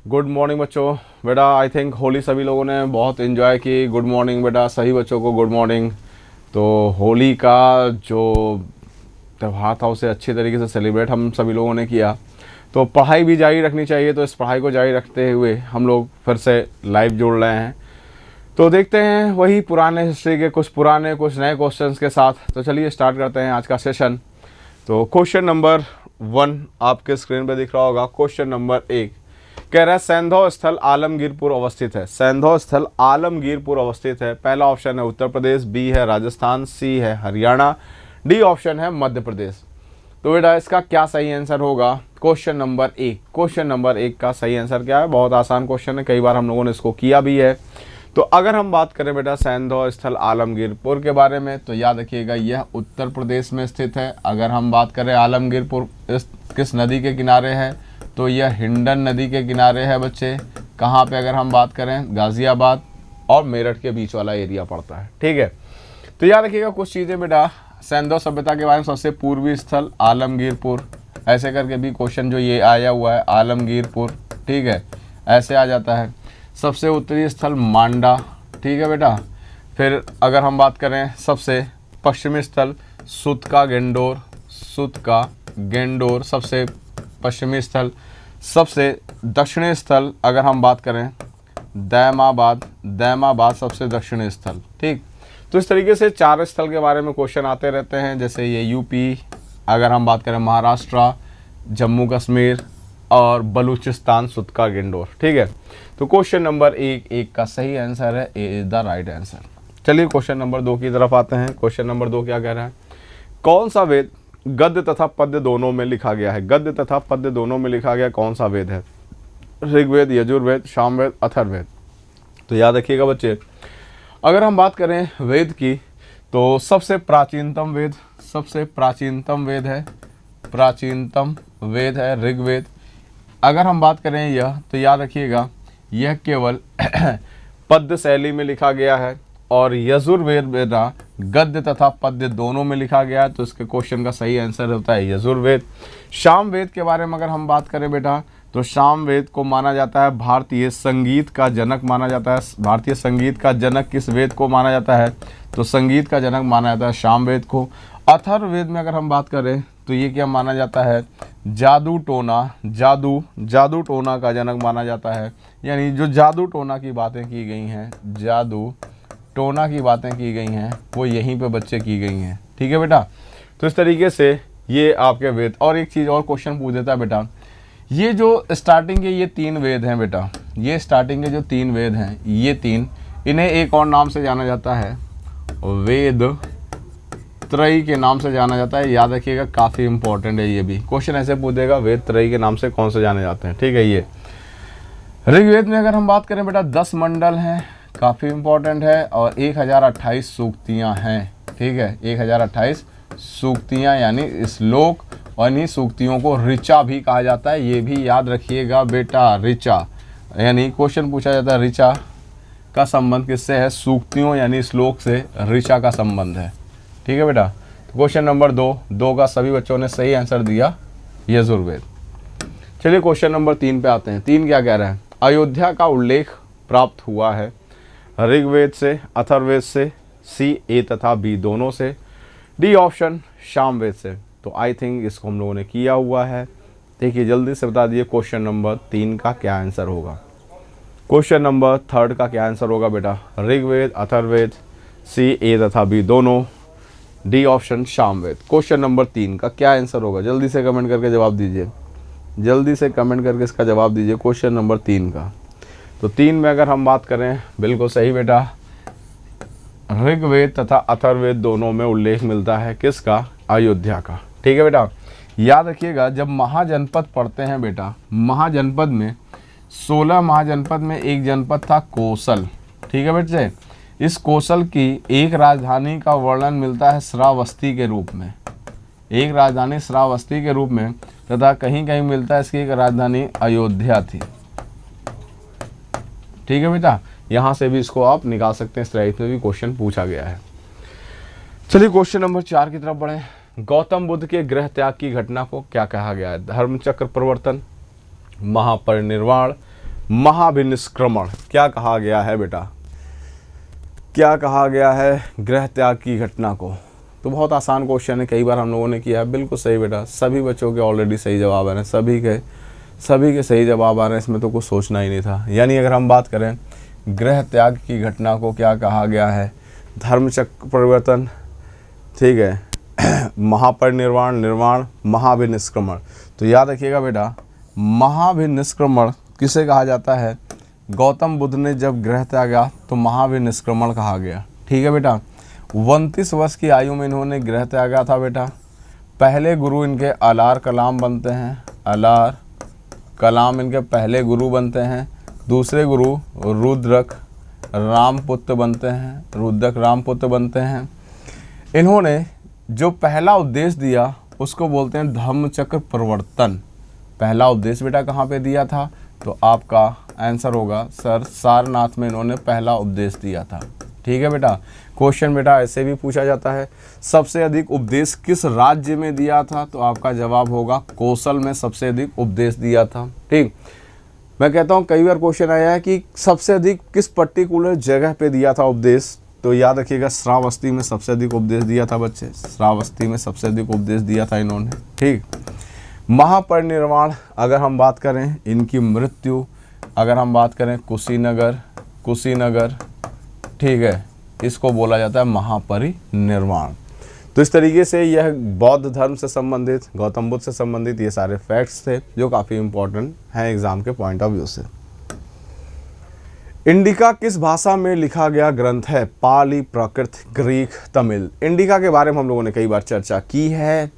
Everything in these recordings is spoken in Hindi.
गुड मॉर्निंग बच्चों। बेटा आई थिंक होली सभी लोगों ने बहुत इन्जॉय की। गुड मॉर्निंग बेटा, सही बच्चों को गुड मॉर्निंग। तो होली का जो त्यौहार था उसे अच्छी तरीके से सेलिब्रेट हम सभी लोगों ने किया। तो पढ़ाई भी जारी रखनी चाहिए, तो इस पढ़ाई को जारी रखते हुए हम लोग फिर से लाइव जुड़ रहे हैं। तो देखते हैं वही पुराने हिस्ट्री के कुछ नए क्वेश्चंस के साथ। तो चलिए स्टार्ट करते हैं आज का सेशन। तो क्वेश्चन नंबर 1 आपके स्क्रीन पे दिख रहा होगा। क्वेश्चन नंबर 1 कह रहा है सैंधव स्थल आलमगीरपुर अवस्थित है। सैंधव स्थल आलमगीरपुर अवस्थित है। पहला ऑप्शन है उत्तर प्रदेश, बी है राजस्थान, सी है हरियाणा, डी ऑप्शन है मध्य प्रदेश। तो बेटा इसका क्या सही आंसर होगा? Question number 1। क्वेश्चन नंबर 1 का सही आंसर क्या है? बहुत आसान क्वेश्चन है, कई बार हम लोगों ने इसको किया भी है। तो अगर हम बात करें बेटा सैंधव स्थल आलमगीरपुर के बारे में, तो याद रखिएगा यह उत्तर प्रदेश में स्थित है। अगर हम बात करें आलमगीरपुर किस नदी के किनारे है, तो यह हिंडन नदी के किनारे है बच्चे। कहाँ पे अगर हम बात करें, गाज़ियाबाद और मेरठ के बीच वाला एरिया पड़ता है। ठीक है, तो याद रखिएगा कुछ चीज़ें बेटा। सैंधव सभ्यता के बारे में सबसे पूर्वी स्थल आलमगीरपुर, ऐसे करके भी क्वेश्चन जो ये आया हुआ है आलमगीरपुर, ठीक है, ऐसे आ जाता है। सबसे उत्तरी स्थल मांडा, ठीक है बेटा। फिर अगर हम बात करें सबसे पश्चिमी स्थल सुतका गेंडोर सबसे पश्चिमी स्थल। सबसे दक्षिणी स्थल अगर हम बात करें दैमाबाद सबसे दक्षिणी स्थल। ठीक, तो इस तरीके से 4 स्थल के बारे में क्वेश्चन आते रहते हैं। जैसे ये यूपी, अगर हम बात करें महाराष्ट्र, जम्मू कश्मीर और बलूचिस्तान सुतका गेंडोर। ठीक है, तो क्वेश्चन नंबर 1 का सही आंसर है, A is the right answer. चलिए क्वेश्चन नंबर 2 की तरफ आते हैं। क्वेश्चन नंबर 2 क्या कह रहा है? कौन सा वेद गद्य तथा पद्य दोनों में लिखा गया है? गद्य तथा पद्य दोनों में लिखा गया कौन सा वेद है? ऋग्वेद, यजुर्वेद, सामवेद, अथर्ववेद। तो याद रखिएगा बच्चे, अगर हम बात करें वेद की, तो सबसे प्राचीनतम वेद है ऋग्वेद। अगर हम बात करें यह, तो याद रखिएगा यह केवल पद्य शैली में लिखा गया है। और यजुर्वेद बेटा गद्य तथा पद्य दोनों में लिखा गया है, तो इसके क्वेश्चन का सही आंसर होता है यजुर्वेद। सामवेद के बारे में अगर हम बात करें बेटा, तो सामवेद को माना जाता है भारतीय संगीत का जनक माना जाता है। भारतीय संगीत का जनक किस वेद को माना जाता है? तो संगीत का जनक माना जाता है सामवेद को। अथर्ववेद में अगर हम बात करें, तो ये क्या माना जाता है? जादू टोना का जनक माना जाता है। यानी जो जादू टोना की बातें की गई हैं, वो यहीं पे बच्चे की गई हैं। ठीक है बेटा, तो इस तरीके से ये आपके वेद। और एक चीज़ और क्वेश्चन पूछ देता है बेटा, ये जो स्टार्टिंग के ये 3 वेद हैं बेटा, ये स्टार्टिंग के जो 3 वेद हैं, ये 3, इन्हें एक और नाम से जाना जाता है, वेद त्रयी के नाम से जाना जाता है। याद रखिएगा काफ़ी इंपॉर्टेंट है ये भी। क्वेश्चन ऐसे पूछेगा वेद त्रयी के नाम से कौन से जाने जाते हैं। ठीक है, ये ऋग्वेद में अगर हम बात करें बेटा 10 मंडल हैं, काफ़ी इंपॉर्टेंट है, और 1028 सूक्तियाँ हैं। ठीक है, 1028 सूक्तियाँ यानी श्लोक, और इन्हीं सूक्तियों को ऋचा भी कहा जाता है। ये भी याद रखिएगा बेटा, ऋचा यानी क्वेश्चन पूछा जाता है ऋचा का संबंध किससे है? सूक्तियों यानी श्लोक से ऋचा का संबंध है। ठीक है बेटा, तो क्वेश्चन नंबर 2 का सभी बच्चों ने सही आंसर दिया, यजुर्वेद। चलिए क्वेश्चन नंबर 3 पे आते हैं। 3 क्या कह रहा है? अयोध्या का उल्लेख प्राप्त हुआ है ऋग्वेद से, अथर्ववेद से, सी ए तथा बी दोनों से, डी ऑप्शन सामवेद से। तो आई थिंक इसको हम लोगों ने किया हुआ है। देखिए जल्दी से बता दीजिए क्वेश्चन नंबर 3 का क्या आंसर होगा। क्वेश्चन नंबर 3 का क्या आंसर होगा बेटा? ऋग्वेद, अथर्ववेद, सी ए तथा बी दोनों, D option Samaveda. Question number 3 का क्या आंसर होगा? जल्दी से कमेंट करके जवाब दीजिए, जल्दी से कमेंट करके इसका जवाब दीजिए क्वेश्चन नंबर 3 का। तो 3 में अगर हम बात करें, बिल्कुल सही बेटा, ऋग्वेद तथा अथर्ववेद दोनों में उल्लेख मिलता है किसका? अयोध्या का। ठीक है बेटा, याद रखिएगा जब महाजनपद पढ़ते हैं बेटा, महाजनपद में 16 महाजनपद में एक जनपद था कोसल। ठीक है बच्चे, इस कोसल की एक राजधानी का वर्णन मिलता है श्रावस्ती के रूप में, एक राजधानी श्रावस्ती के रूप में, तथा कहीं कहीं मिलता है इसकी एक राजधानी अयोध्या थी। ठीक है बेटा, यहाँ से भी इसको आप निकाल सकते हैं, इस तरह से भी क्वेश्चन पूछा गया है। चलिए क्वेश्चन नंबर 4 की तरफ बढ़ें। गौतम बुद्ध के गृह त्याग की घटना को क्या कहा गया है? धर्मचक्र प्रवर्तन, महापरिनिर्वाण, महाभिनिष्क्रमण क्या कहा गया है बेटा, क्या कहा गया है गृह त्याग की घटना को? तो बहुत आसान क्वेश्चन है, कई बार हम लोगों ने किया है। बिल्कुल सही बेटा, सभी बच्चों के ऑलरेडी सही जवाब आ रहे हैं, सभी के सही जवाब आ रहे हैं, इसमें तो कुछ सोचना ही नहीं था। यानी अगर हम बात करें गृह त्याग की घटना को क्या कहा गया है, धर्मचक्र परिवर्तन, ठीक है, महापरिनिर्वाण, निर्वाण, महाभिनिष्क्रमण। तो याद रखिएगा बेटा, महाभिनिष्क्रमण किसे कहा जाता है? गौतम बुद्ध ने जब गृह त्यागा तो महाभिनिष्क्रमण कहा गया। ठीक है बेटा, 29 वर्ष की आयु में इन्होंने गृह त्यागा था बेटा। पहले गुरु इनके अलार कलाम बनते हैं, अलार कलाम इनके पहले गुरु बनते हैं। दूसरे गुरु रुद्रक रामपुत्र बनते हैं, रुद्रक रामपुत्र बनते हैं। इन्होंने जो पहला उपदेश दिया उसको बोलते हैं धम्मचक्र प्रवर्तन। पहला उपदेश बेटा कहाँ पे दिया था? तो आपका आंसर होगा सर सारनाथ में इन्होंने पहला उपदेश दिया था। ठीक है बेटा, क्वेश्चन बेटा ऐसे भी पूछा जाता है, सबसे अधिक उपदेश किस राज्य में दिया था? तो आपका जवाब होगा कौशल में सबसे अधिक उपदेश दिया था। ठीक, मैं कहता हूँ कई बार क्वेश्चन आया है कि सबसे अधिक किस पर्टिकुलर जगह पे दिया था उपदेश, तो याद रखिएगा श्रावस्ती में सबसे अधिक उपदेश दिया था बच्चे, श्रावस्ती में सबसे अधिक उपदेश दिया था इन्होंने। ठीक, महापरिनिर्वाण अगर हम बात करें, इनकी मृत्यु अगर हम बात करें कुशीनगर, ठीक है, इसको बोला जाता है महापरिनिर्वाण। तो इस तरीके से यह बौद्ध धर्म से संबंधित, गौतम बुद्ध से संबंधित ये सारे फैक्ट्स थे जो काफ़ी इंपॉर्टेंट हैं एग्जाम के पॉइंट ऑफ व्यू से। इंडिका किस भाषा में लिखा गया ग्रंथ है? पाली, प्राकृत, ग्रीक, तमिल। इंडिका के बारे में हम लोगों ने कई बार चर्चा की है,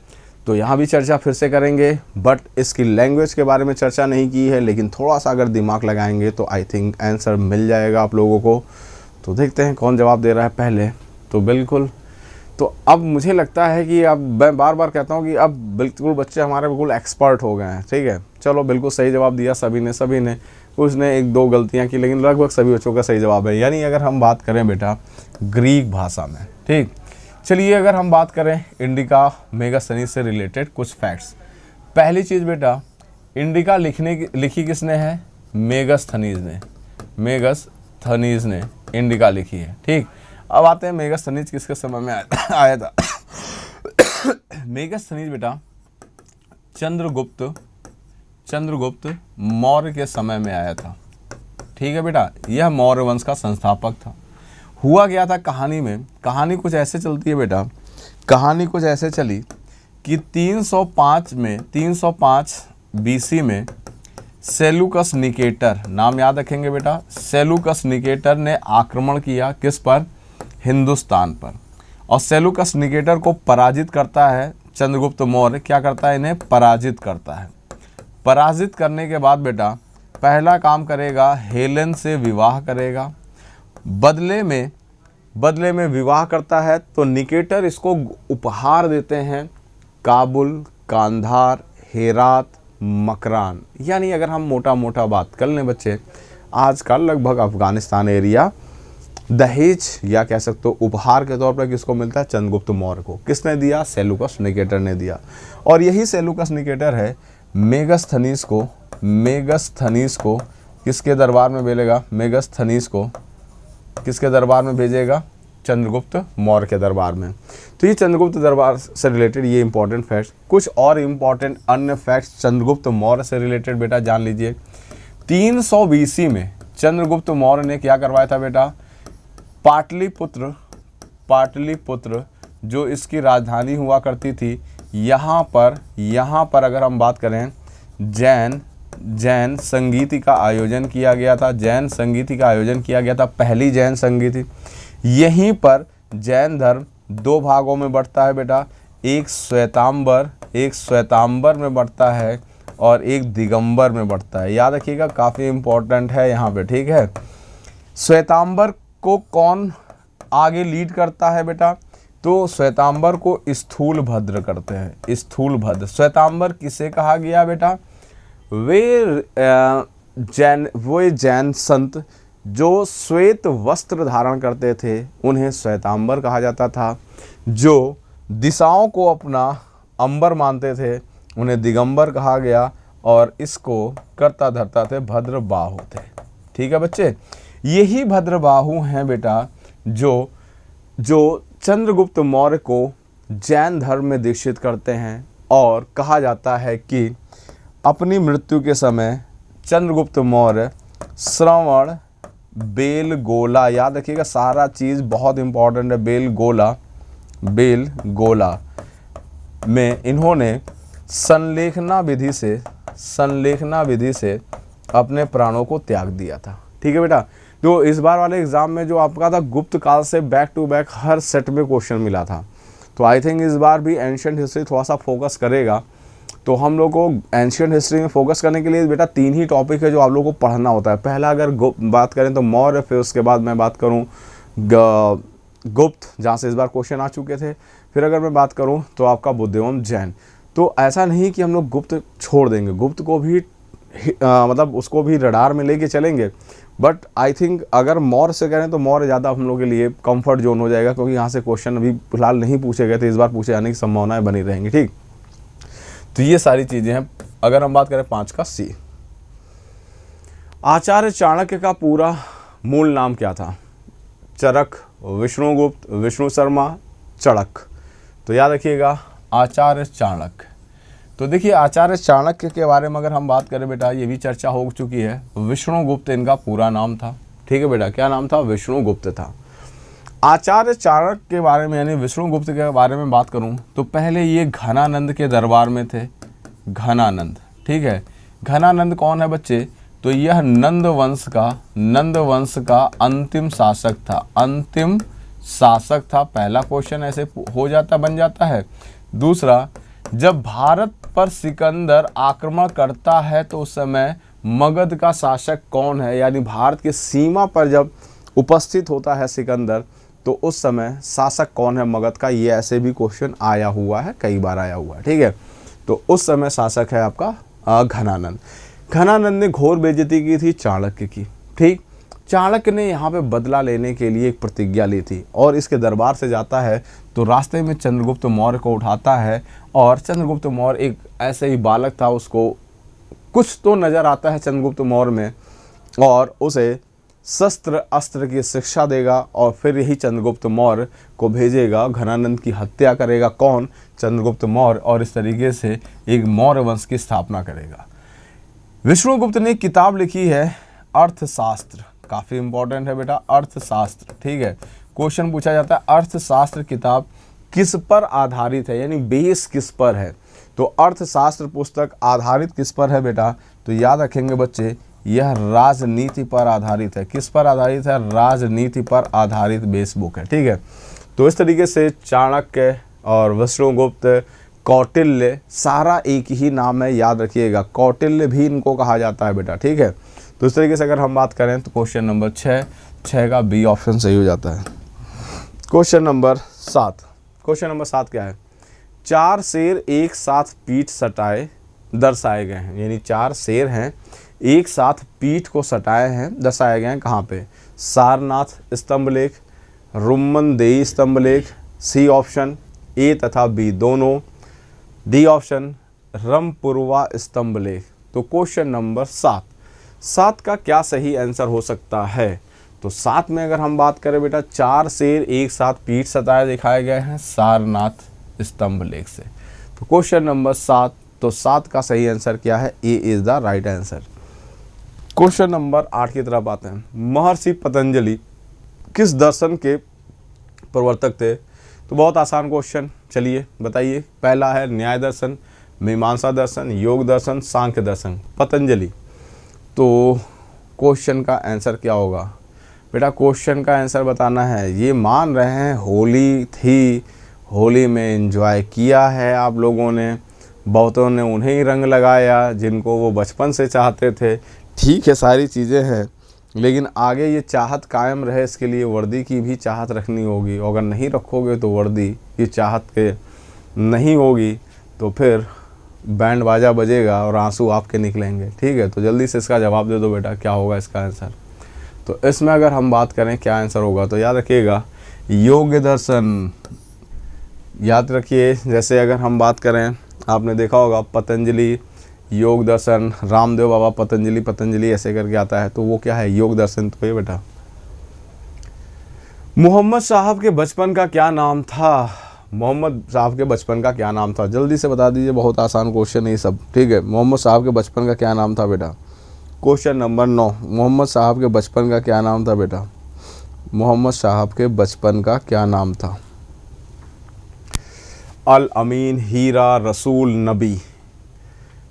तो यहाँ भी चर्चा फिर से करेंगे, बट इसकी लैंग्वेज के बारे में चर्चा नहीं की है, लेकिन थोड़ा सा अगर दिमाग लगाएंगे तो आई थिंक आंसर मिल जाएगा आप लोगों को। तो देखते हैं कौन जवाब दे रहा है पहले। तो बिल्कुल, तो अब मुझे लगता है कि अब मैं बार बार कहता हूँ कि अब बिल्कुल बच्चे हमारे बिल्कुल एक्सपर्ट हो गए हैं। ठीक है, चलो बिल्कुल सही जवाब दिया सभी ने, कुछ ने एक दो गलतियाँ की, लेकिन लगभग सभी बच्चों का सही जवाब है। यानी अगर हम बात करें बेटा ग्रीक भाषा में। ठीक, चलिए अगर हम बात करें इंडिका मेगास्थनीज से रिलेटेड कुछ फैक्ट्स। पहली चीज़ बेटा, इंडिका लिखी किसने है? मेगास्थनीज ने इंडिका लिखी है। ठीक, अब आते हैं मेगास्थनीज किसके समय में आया था। मेगास्थनीज बेटा चंद्रगुप्त मौर्य के समय में आया था। ठीक है बेटा, यह मौर्य वंश का संस्थापक था। हुआ गया था कहानी में, कहानी कुछ ऐसे चलती है बेटा, कहानी कुछ ऐसे चली कि 305 BC में सेलुकस निकेटर, नाम याद रखेंगे बेटा, सेलुकस निकेटर ने आक्रमण किया किस पर? हिंदुस्तान पर। और सेलुकस निकेटर को पराजित करता है चंद्रगुप्त मौर्य। क्या करता है? इन्हें पराजित करता है। पराजित करने के बाद बेटा पहला काम करेगा, हेलेन से विवाह करेगा। बदले में विवाह करता है तो निकेटर इसको उपहार देते हैं काबुल, कांधार, हेरात, मकरान। यानी अगर हम मोटा बात कर लें बच्चे, आज का लगभग अफगानिस्तान एरिया दहेज या कह सकते हो उपहार के तौर पर किसको मिलता है? चंद्रगुप्त मौर्य को। किसने दिया? सेलुकस निकेटर ने दिया। और यही सेलुकस निकेटर है मेगास्थनीज को किसके दरबार में भेजेगा? मेगास्थनीज को किसके दरबार में भेजेगा? चंद्रगुप्त मौर्य के दरबार में। तो ये चंद्रगुप्त दरबार से रिलेटेड ये इंपॉर्टेंट फैक्ट्स। कुछ और इंपॉर्टेंट अन्य फैक्ट्स चंद्रगुप्त मौर्य से रिलेटेड बेटा जान लीजिए। 300 BC में चंद्रगुप्त मौर्य ने क्या करवाया था बेटा? पाटलिपुत्र जो इसकी राजधानी हुआ करती थी, यहाँ पर अगर हम बात करें जैन संगीति का आयोजन किया गया था। पहली जैन संगीति। यहीं पर जैन धर्म दो भागों में बढ़ता है बेटा, एक श्वेतांबर में बढ़ता है और एक दिगंबर में बढ़ता है। याद रखिएगा, काफ़ी इंपॉर्टेंट है यहाँ पे। ठीक है, श्वेतांबर को कौन आगे लीड करता है बेटा? तो श्वेतांबर को स्थूलभद्र करते हैं। श्वेतांबर किसे कहा गया बेटा? वे जैन संत जो श्वेत वस्त्र धारण करते थे उन्हें श्वेतांबर कहा जाता था। जो दिशाओं को अपना अंबर मानते थे उन्हें दिगंबर कहा गया। और इसको करता धरता थे भद्रबाहु थे। ठीक है बच्चे, यही भद्रबाहु हैं बेटा जो चंद्रगुप्त मौर्य को जैन धर्म में दीक्षित करते हैं, और कहा जाता है कि अपनी मृत्यु के समय चंद्रगुप्त मौर्य श्रवण बेलगोला, याद रखिएगा सारा चीज़ बहुत इंपॉर्टेंट है, बेलगोला में इन्होंने संलेखना विधि से अपने प्राणों को त्याग दिया था। ठीक है बेटा, तो इस बार वाले एग्जाम में जो आपका था गुप्त काल से बैक टू बैक हर सेट में क्वेश्चन मिला था, तो आई थिंक इस बार भी एंशिएंट हिस्ट्री थोड़ा सा फोकस करेगा। तो हम लोग को एंशिएंट हिस्ट्री में फोकस करने के लिए बेटा 3 ही टॉपिक है जो आप लोग को पढ़ना होता है। पहला अगर बात करें तो मौर्य, फिर उसके बाद मैं बात करूं गुप्त, जहाँ से इस बार क्वेश्चन आ चुके थे, फिर अगर मैं बात करूं तो आपका बुद्ध एवं जैन। तो ऐसा नहीं कि हम लोग गुप्त छोड़ देंगे, गुप्त को भी मतलब उसको भी रडार में लेके चलेंगे, बट आई थिंक अगर मौर्य से करें तो मौर्य ज़्यादा हम लोग के लिए कंफर्ट जोन हो जाएगा, क्योंकि यहाँ से क्वेश्चन अभी फिलहाल नहीं पूछे गए थे, इस बार पूछे जाने की संभावनाएं बनी रहेंगी। ठीक, तो ये सारी चीज़ें हैं। अगर हम बात करें 5 का सी, आचार्य चाणक्य का पूरा मूल नाम क्या था? चरक, विष्णुगुप्त, विष्णु शर्मा, चड़क। तो याद रखिएगा आचार्य चाणक्य। तो देखिए आचार्य चाणक्य के बारे में अगर हम बात करें बेटा, ये भी चर्चा हो चुकी है, विष्णुगुप्त इनका पूरा नाम था। ठीक है बेटा, क्या नाम था? विष्णुगुप्त था। आचार्य चाणक्य के बारे में यानी विष्णुगुप्त के बारे में बात करूं तो पहले ये घनानंद के दरबार में थे। घनानंद, ठीक है, घनानंद कौन है बच्चे? तो यह नंद वंश का अंतिम शासक था। पहला क्वेश्चन ऐसे हो जाता, बन जाता है। दूसरा, जब भारत पर सिकंदर आक्रमण करता है तो उस समय मगध का शासक कौन है? यानी भारत की सीमा पर जब उपस्थित होता है सिकंदर तो उस समय शासक कौन है मगध का? ये ऐसे भी क्वेश्चन आया हुआ है, कई बार आया हुआ है। ठीक है, तो उस समय शासक है आपका घनानंद। घनानंद ने घोर बेइज्जती की थी चाणक्य की। ठीक, चाणक्य ने यहाँ पे बदला लेने के लिए एक प्रतिज्ञा ली थी और इसके दरबार से जाता है तो रास्ते में चंद्रगुप्त मौर्य को उठाता है, और चंद्रगुप्त मौर्य एक ऐसे ही बालक था, उसको कुछ तो नज़र आता है चंद्रगुप्त मौर्य में, और उसे शस्त्र अस्त्र की शिक्षा देगा और फिर यही चंद्रगुप्त मौर्य को भेजेगा, घनानंद की हत्या करेगा। कौन? चंद्रगुप्त मौर्य, और इस तरीके से एक मौर्य वंश की स्थापना करेगा। विष्णुगुप्त ने किताब लिखी है अर्थशास्त्र, काफ़ी इंपॉर्टेंट है बेटा अर्थशास्त्र। ठीक है, क्वेश्चन पूछा जाता है अर्थशास्त्र किताब किस पर आधारित है, यानी बेस किस पर है? तो अर्थशास्त्र पुस्तक आधारित किस पर है बेटा? तो याद रखेंगे बच्चे, यह राजनीति पर आधारित है। किस पर आधारित है? राजनीति पर आधारित बेस बुक है। ठीक है, तो इस तरीके से चाणक्य और विष्णुगुप्त, कौटिल्य, सारा एक ही नाम है, याद रखिएगा। कौटिल्य भी इनको कहा जाता है बेटा। ठीक है, तो इस तरीके से अगर हम बात करें तो क्वेश्चन नंबर 6 का बी ऑप्शन सही हो जाता है। क्वेश्चन नंबर 7, क्वेश्चन नंबर 7 क्या है? 4 शेर एक साथ पीठ सटाए दर्शाए गए हैं, यानी 4 शेर हैं एक साथ पीठ को सटाए हैं, दर्शाए गए हैं कहाँ पे? सारनाथ स्तंभलेख, रुम्मनदेही स्तंभलेख, सी ऑप्शन, ए तथा बी दोनों, डी ऑप्शन रमपुरवा स्तंभलेख। तो क्वेश्चन नंबर 7 का क्या सही आंसर हो सकता है? तो 7 में अगर हम बात करें बेटा, 4 शेर एक साथ पीठ सटाए दिखाए गए हैं सारनाथ स्तंभलेख से। तो क्वेश्चन नंबर 7, तो 7 का सही आंसर क्या है? A is the right answer. Question number 8 की तरफ आते हैं। महर्षि पतंजलि किस दर्शन के प्रवर्तक थे? तो बहुत आसान क्वेश्चन, चलिए बताइए। पहला है न्याय दर्शन, मीमांसा दर्शन, योग दर्शन, सांख्य दर्शन। पतंजलि, तो क्वेश्चन का आंसर क्या होगा बेटा? क्वेश्चन का आंसर बताना है। ये मान रहे हैं होली थी, होली में एंजॉय किया है आप लोगों ने, बहुतों ने उन्हें ही रंग लगाया जिनको वो बचपन से चाहते थे। ठीक है, सारी चीज़ें हैं, लेकिन आगे ये चाहत कायम रहे इसके लिए वर्दी की भी चाहत रखनी होगी। अगर नहीं रखोगे तो वर्दी की चाहत के नहीं होगी तो फिर बैंड बाजा बजेगा और आंसू आपके निकलेंगे। ठीक है, तो जल्दी से इसका जवाब दे दो बेटा, क्या होगा इसका आंसर? तो इसमें अगर हम बात करें क्या आंसर होगा तो याद रखिएगा योग दर्शन। याद रखिए, जैसे अगर हम बात करें, आपने देखा होगा पतंजलि योग दर्शन, रामदेव बाबा, पतंजलि ऐसे करके आता है, तो वो क्या है, योग दर्शन। तो ये बेटा मोहम्मद साहब के बचपन का क्या नाम था, मोहम्मद साहब के बचपन का क्या नाम था, जल्दी से बता दीजिए, बहुत आसान क्वेश्चन है ये सब, ठीक है। मोहम्मद साहब के बचपन का क्या नाम था बेटा, क्वेश्चन नंबर 9, मोहम्मद साहब के बचपन का क्या नाम था बेटा, मोहम्मद साहब के बचपन का क्या नाम था। अल अमीन, हीरा, रसूल, नबी।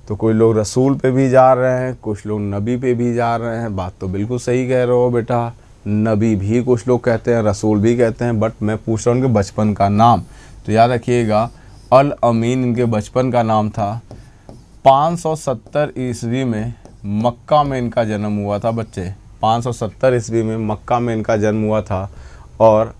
तो कोई लोग रसूल पे भी जा रहे हैं, कुछ लोग नबी पे भी जा रहे हैं, बात तो बिल्कुल सही कह रहे हो बेटा, नबी भी कुछ लोग कहते हैं, रसूल भी कहते हैं, बट मैं पूछ रहा हूँ उनके बचपन का नाम। तो याद रखिएगा अल अमीन इनके बचपन का नाम था। 570 ईस्वी में मक्का में इनका जन्म हुआ था बच्चे, 570 ईस्वी में मक्का में इनका जन्म हुआ था, और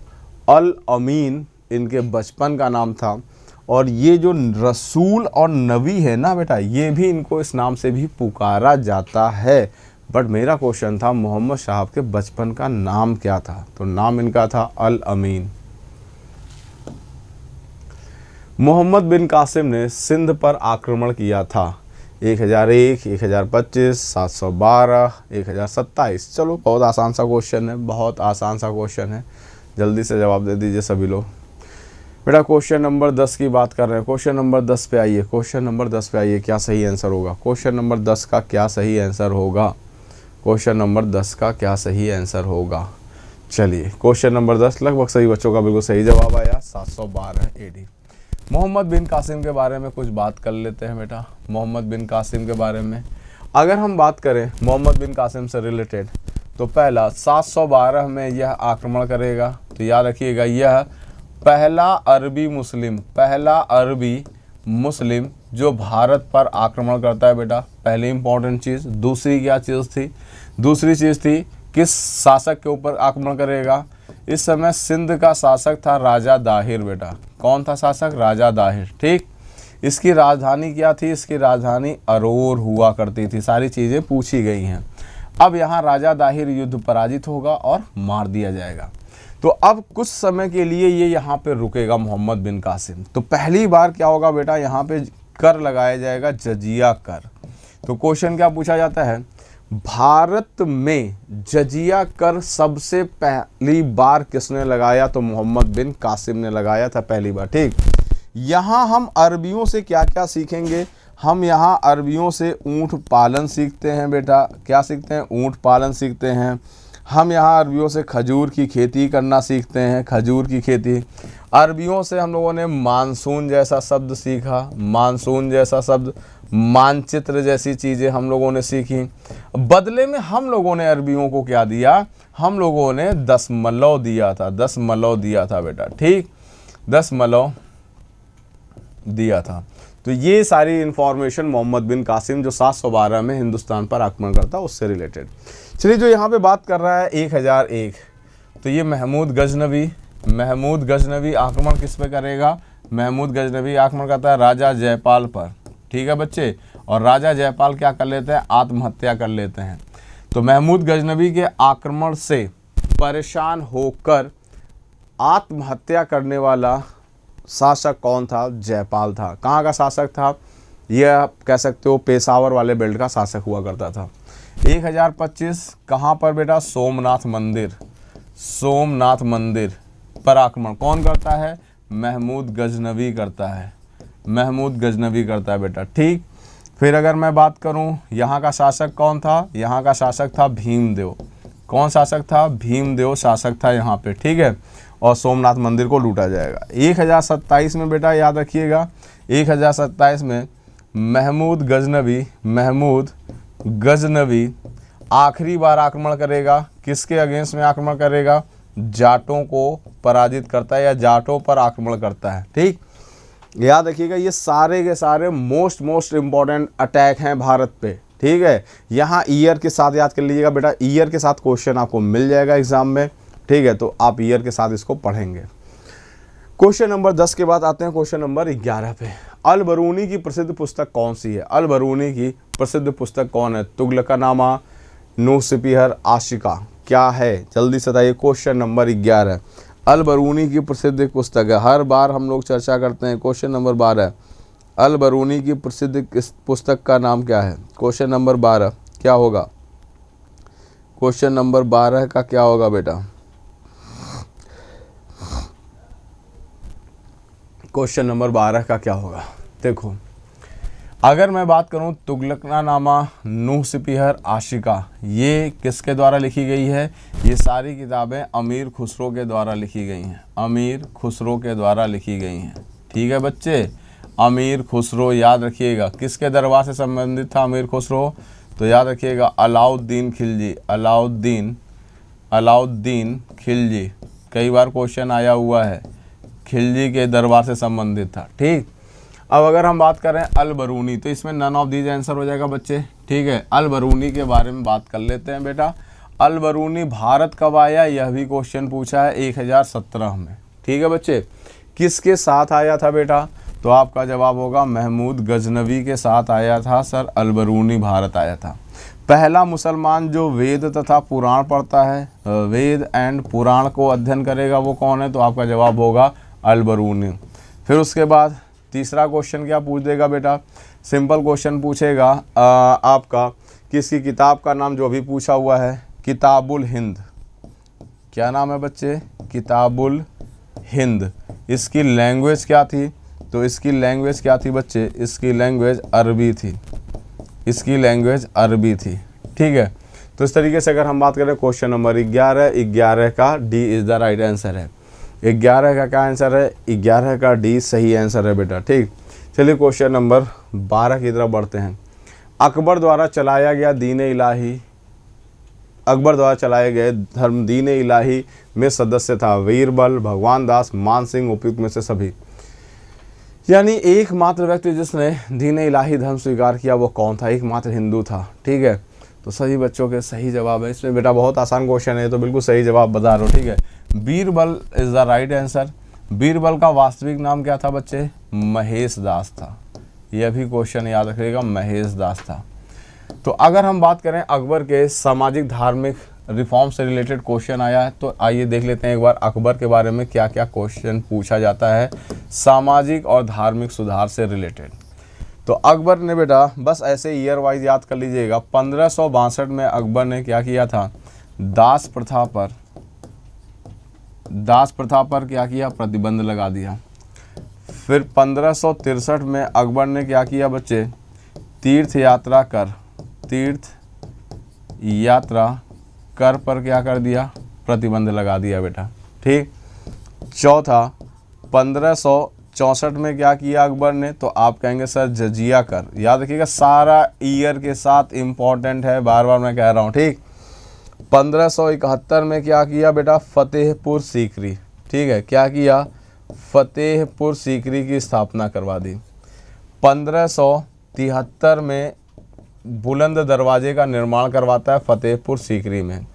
अल अमीन इनके बचपन का नाम था। और ये जो रसूल और नबी है ना बेटा, ये भी इनको इस नाम से भी पुकारा जाता है। बट मेरा क्वेश्चन था मोहम्मद साहब के बचपन का नाम क्या था, तो नाम इनका था अल अमीन। मोहम्मद बिन कासिम ने सिंध पर आक्रमण किया था, 1001, 1025, 712, 1027। चलो बहुत आसान सा क्वेश्चन है, बहुत आसान सा क्वेश्चन है, जल्दी से जवाब दे दीजिए सभी लोग। बेटा क्वेश्चन नंबर 10 की बात कर रहे हैं, क्वेश्चन नंबर 10 पे आइए, क्वेश्चन नंबर 10 पे आइए, क्या सही आंसर होगा, क्वेश्चन नंबर 10 का क्या सही आंसर होगा, क्वेश्चन नंबर 10 का क्या सही आंसर होगा। चलिए क्वेश्चन नंबर 10 लगभग सही बच्चों का बिल्कुल सही जवाब आया, 712 AD। मोहम्मद बिन कासिम के बारे में कुछ बात कर लेते हैं बेटा। मोहम्मद बिन कासिम के बारे में अगर हम बात करें मोहम्मद बिन कासिम से रिलेटेड, तो पहला 712 में यह आक्रमण करेगा। तो याद रखिएगा यह पहला अरबी मुस्लिम जो भारत पर आक्रमण करता है बेटा, पहली इंपॉर्टेंट चीज़। दूसरी क्या चीज़ थी, दूसरी चीज़ थी किस शासक के ऊपर आक्रमण करेगा। इस समय सिंध का शासक था राजा दाहिर बेटा। कौन था शासक, राजा दाहिर, ठीक। इसकी राजधानी क्या थी, इसकी राजधानी अरोर हुआ करती थी। सारी चीज़ें पूछी गई हैं। अब यहाँ राजा दाहिर युद्ध पराजित होगा और मार दिया जाएगा। तो अब कुछ समय के लिए ये यहाँ पे रुकेगा मोहम्मद बिन कासिम। तो पहली बार क्या होगा बेटा, यहाँ पे कर लगाया जाएगा, जजिया कर। तो क्वेश्चन क्या पूछा जाता है, भारत में जजिया कर सबसे पहली बार किसने लगाया, तो मोहम्मद बिन कासिम ने लगाया था पहली बार, ठीक। यहाँ हम अरबियों से क्या क्या सीखेंगे, हम यहाँ अरबियों से ऊँट पालन सीखते हैं बेटा। क्या सीखते हैं, ऊँट पालन सीखते हैं। हम यहाँ अरबियों से खजूर की खेती करना सीखते हैं, खजूर की खेती। अरबियों से हम लोगों ने मानसून जैसा शब्द सीखा, मानसून जैसा शब्द, मानचित्र जैसी चीज़ें हम लोगों ने सीखी। बदले में हम लोगों ने अरबियों को क्या दिया, हम लोगों ने दशमलव दिया था, दशमलव दिया था बेटा, ठीक, दशमलव दिया था। तो ये सारी इंफॉर्मेशन मोहम्मद बिन कासिम जो 712 में हिंदुस्तान पर आक्रमण करता उससे रिलेटेड। चलिए जो यहाँ पे बात कर रहा है 1001, तो ये महमूद गजनवी आक्रमण किस पे करेगा, महमूद गजनवी आक्रमण करता है राजा जयपाल पर, ठीक है बच्चे। और राजा जयपाल क्या कर लेते हैं, आत्महत्या कर लेते हैं। तो महमूद गजनवी के आक्रमण से परेशान होकर आत्महत्या करने वाला शासक कौन था, जयपाल था। कहाँ का शासक था, यह कह सकते हो पेशावर वाले बेल्ट का शासक हुआ करता था। 1025 कहाँ पर बेटा, सोमनाथ मंदिर पर आक्रमण कौन करता है, महमूद गजनवी करता है, महमूद गजनवी करता है बेटा, ठीक। फिर अगर मैं बात करूं यहाँ का शासक कौन था, यहाँ का शासक था भीमदेव। कौन शासक था, भीमदेव शासक था यहाँ पे, ठीक है। और सोमनाथ मंदिर को लूटा जाएगा। 1027 में बेटा याद रखिएगा, 1027 में महमूद गजनवी आखिरी बार आक्रमण करेगा। किसके अगेंस्ट में आक्रमण करेगा, जाटों को पराजित करता है या जाटों पर आक्रमण करता है, ठीक। याद रखिएगा ये सारे के सारे मोस्ट इम्पॉर्टेंट अटैक हैं भारत पे, ठीक है। यहाँ ईयर के साथ याद कर लीजिएगा बेटा, ईयर के साथ क्वेश्चन आपको मिल जाएगा एग्जाम में, ठीक है। तो आप ईयर के साथ इसको पढ़ेंगे। क्वेश्चन नंबर 10 के बाद आते हैं क्वेश्चन नंबर 11 पे। अल बरूनी की प्रसिद्ध पुस्तक कौन सी है, अल बरूनी की प्रसिद्ध पुस्तक कौन है, तुगलकनामा, नूसिपिहर, आशिका, क्या है, जल्दी से बताइए। क्वेश्चन नंबर 11 अल बरूनी की प्रसिद्ध एक पुस्तक है, हर बार हम लोग चर्चा करते हैं। क्वेश्चन नंबर 12 अल बरूनी की प्रसिद्ध पुस्तक का नाम क्या है? क्वेश्चन नंबर 12 क्या होगा? क्वेश्चन नंबर 12 का क्या होगा बेटा? क्वेश्चन नंबर 12 का क्या होगा? देखो, अगर मैं बात करूं तुगलकनामा, नूह सिपीहर, आशिका, ये किसके द्वारा लिखी गई है? ये सारी किताबें अमीर खुसरो के द्वारा लिखी गई हैं। अमीर खुसरो के द्वारा लिखी गई हैं। ठीक है बच्चे, अमीर खुसरो याद रखिएगा। किसके दरबार से संबंधित था अमीर खुसरो? तो याद रखिएगा अलाउद्दीन खिलजी। अलाउद्दीन खिलजी, कई बार क्वेश्चन आया हुआ है, खिलजी के दरबार से संबंधित था। ठीक, अब अगर हम बात करें अल बरूनी, तो इसमें नन ऑफ दीज आंसर हो जाएगा बच्चे। ठीक है, अल बरूनी के बारे में बात कर लेते हैं बेटा। अल बरूनी भारत कब आया? यह भी क्वेश्चन पूछा है 1017 में। ठीक है बच्चे, किसके साथ आया था बेटा? तो आपका जवाब होगा महमूद गजनवी के साथ आया था सर अल बरूनी भारत आया था। पहला मुसलमान जो वेद तथा पुराण पढ़ता है, वेद एंड पुराण को अध्ययन करेगा, वो कौन है? तो आपका जवाब होगा अल बरूनी। फिर उसके बाद तीसरा क्वेश्चन क्या पूछ देगा बेटा? सिंपल क्वेश्चन पूछेगा आपका किसकी किताब का नाम जो भी पूछा हुआ है, किताबुल हिंद। क्या नाम है बच्चे? किताबुल हिंद। इसकी लैंग्वेज क्या थी? तो इसकी लैंग्वेज क्या थी बच्चे? इसकी लैंग्वेज अरबी थी। इसकी लैंग्वेज अरबी थी। ठीक है, तो इस तरीके से अगर हम बात करें क्वेश्चन नंबर 11 का D is the right answer है। 11 का क्या आंसर है? 11 का डी सही आंसर है बेटा। ठीक, चलिए क्वेश्चन नंबर 12 की तरफ बढ़ते हैं। अकबर द्वारा चलाया गया दीन इलाही, अकबर द्वारा चलाए गए धर्म दीन इलाही में सदस्य था वीरबल, भगवान दास, मान सिंह, उपयुक्त में से सभी। यानी एकमात्र व्यक्ति जिसने दीन इलाही धर्म स्वीकार किया वो कौन था? एकमात्र हिंदू था। ठीक है, तो सभी बच्चों के सही जवाब है। इसमें बेटा बहुत आसान क्वेश्चन है, तो बिल्कुल सही जवाब बता रहा हूँ। ठीक है, Birbal is the right answer. Birbal का वास्तविक नाम क्या था बच्चे? महेश दास था। यह भी क्वेश्चन याद रखिएगा, महेश दास था। तो अगर हम बात करें अकबर के सामाजिक धार्मिक रिफॉर्म से रिलेटेड क्वेश्चन आया है, तो आइए देख लेते हैं एक बार अकबर के बारे में क्या क्या क्वेश्चन पूछा जाता है सामाजिक और धार्मिक सुधार से रिलेटेड। तो अकबर ने बेटा बस ऐसे ईयर वाइज याद कर लीजिएगा। 1562 में अकबर ने क्या किया था? दास प्रथा पर क्या किया? प्रतिबंध लगा दिया। फिर 1563 में अकबर ने क्या किया बच्चे? तीर्थ यात्रा कर पर क्या कर दिया? प्रतिबंध लगा दिया बेटा। ठीक, चौथा 1564 में क्या किया अकबर ने? तो आप कहेंगे सर जजिया कर। याद रखिएगा, सारा ईयर के साथ इम्पॉर्टेंट है, बार बार मैं कह रहा हूँ। ठीक, 1571 में क्या किया बेटा? फतेहपुर सीकरी। ठीक है, क्या किया? फतेहपुर सीकरी की स्थापना करवा दी। 1573 में बुलंद दरवाजे का निर्माण करवाता है फतेहपुर सीकरी में।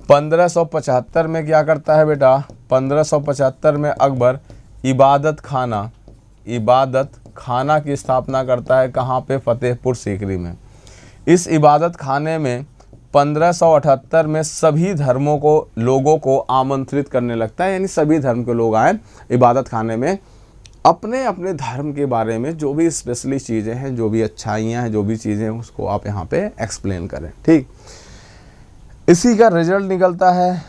1575 में क्या करता है बेटा? 1575 में अकबर इबादत खाना की स्थापना करता है। कहाँ पे? फतेहपुर सीकरी में। इस इबादत खाने में 1578 में सभी धर्मों को लोगों को आमंत्रित करने लगता है, यानी सभी धर्म के लोग आए इबादत खाने में, अपने अपने धर्म के बारे में जो भी स्पेशली चीज़ें हैं, जो भी अच्छाइयाँ हैं, जो भी चीज़ें हैं, उसको आप यहाँ पे एक्सप्लेन करें। ठीक, इसी का रिजल्ट निकलता है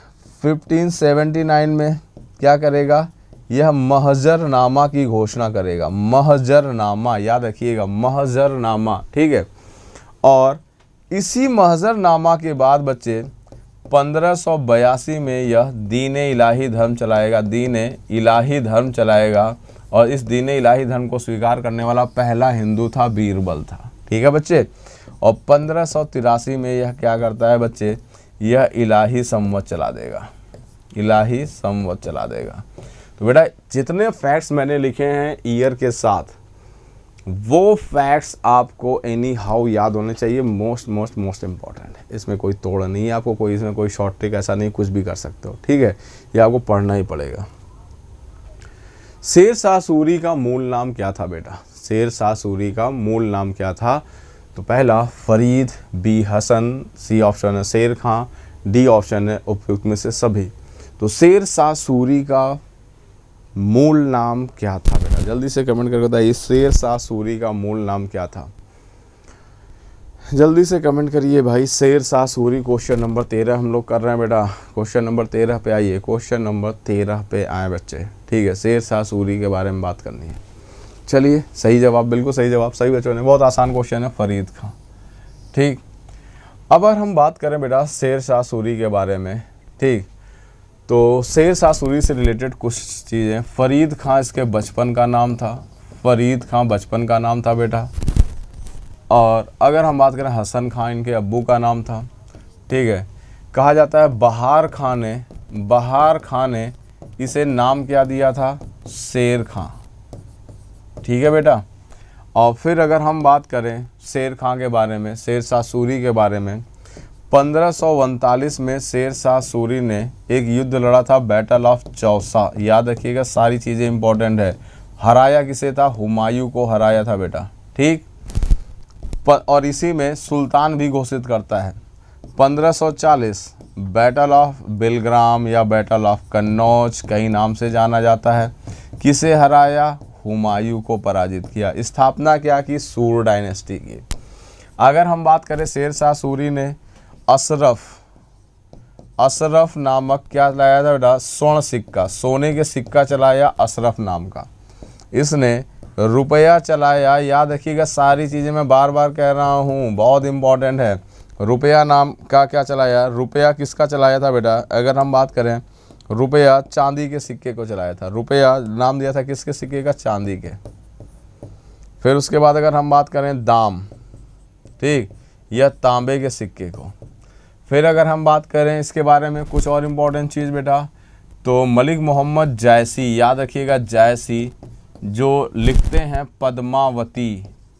1579 में क्या करेगा? यह महजरनामा की घोषणा करेगा। महजरनामा याद रखिएगा, महजरनामा। ठीक है, और इसी महजरनामा के बाद बच्चे 1582 में यह दीन इलाही धर्म चलाएगा। दीन इलाही धर्म चलाएगा, और इस दीन इलाही धर्म को स्वीकार करने वाला पहला हिंदू था बीरबल था। ठीक है बच्चे, और 1583 में यह क्या करता है बच्चे? यह इलाही संवत चला देगा। इलाही संवत चला देगा। तो बेटा जितने फैक्ट्स मैंने लिखे हैं ईयर के साथ, वो फैक्ट्स आपको एनी हाउ याद होने चाहिए। मोस्ट इम्पॉर्टेंट है, इसमें कोई तोड़ नहीं है आपको, कोई इसमें कोई शॉर्ट ट्रिक ऐसा नहीं, कुछ भी कर सकते हो। ठीक है, ये आपको पढ़ना ही पड़ेगा। शेर शाह सूरी का मूल नाम क्या था बेटा? शेर शाह सूरी का मूल नाम क्या था? तो पहला Farid, B Hasan, C option है शेर खां, डी ऑप्शन है उपयुक्त में से सभी। तो शेर शाह सूरी का मूल नाम क्या था बेटा? जल्दी से कमेंट करके बताइए शेर शाह सूरी का मूल नाम क्या था। जल्दी से कमेंट करिए भाई। शेर शाह सूरी क्वेश्चन नंबर 13 हम लोग कर रहे हैं बेटा। क्वेश्चन नंबर 13 पे आइए, क्वेश्चन नंबर 13 पे आए बच्चे, ठीक है। शेर शाह सूरी के बारे में बात करनी है। चलिए, सही जवाब, बिल्कुल सही जवाब, सही बच्चों ने, बहुत आसान क्वेश्चन है, फरीद खां। ठीक, अब अगर हम बात करें बेटा शेर शाह सूरी के बारे में, ठीक, तो शेर शाह सूरी से रिलेटेड कुछ चीज़ें। फरीद खां इसके बचपन का नाम था, फरीद खां बचपन का नाम था बेटा। और अगर हम बात करें हसन खां इनके अब्बू का नाम था, ठीक है। कहा जाता है बहार खां ने इसे नाम क्या दिया था, शेर खां, ठीक है बेटा। और फिर अगर हम बात करें शेर खां के बारे में, शेर शाह सूरी के बारे में, 1539 में शेर शाह सूरी ने एक युद्ध लड़ा था, बैटल ऑफ चौसा। याद रखिएगा, सारी चीज़ें इंपॉर्टेंट है। हराया किसे था, हुमायूं को हराया था बेटा, ठीक। और इसी में सुल्तान भी घोषित करता है। 1540 बैटल ऑफ बिलग्राम या बैटल ऑफ कन्नौज कई नाम से जाना जाता है। किसे हराया, हुमायूं को पराजित किया। स्थापना क्या की, सूर डायनेस्टी की। अगर हम बात करें शेर शाह सूरी ने अशरफ नामक क्या लाया था बेटा, स्वर्ण सिक्का, सोने के सिक्का चलाया अशरफ नाम का। इसने रुपया चलाया, याद रखिएगा सारी चीज़ें मैं बार बार कह रहा हूँ, बहुत इंपॉर्टेंट है। रुपया नाम का क्या चलाया, रुपया किसका चलाया था बेटा, अगर हम बात करें रुपया चांदी के सिक्के को चलाया था। रुपया नाम दिया था किसके सिक्के का, चांदी के। फिर उसके बाद अगर हम बात करें दाम, ठीक, यह तांबे के सिक्के को। फिर अगर हम बात करें इसके बारे में कुछ और इम्पोर्टेंट चीज़ बेटा, तो मलिक मोहम्मद जायसी, याद रखिएगा जायसी, जो लिखते हैं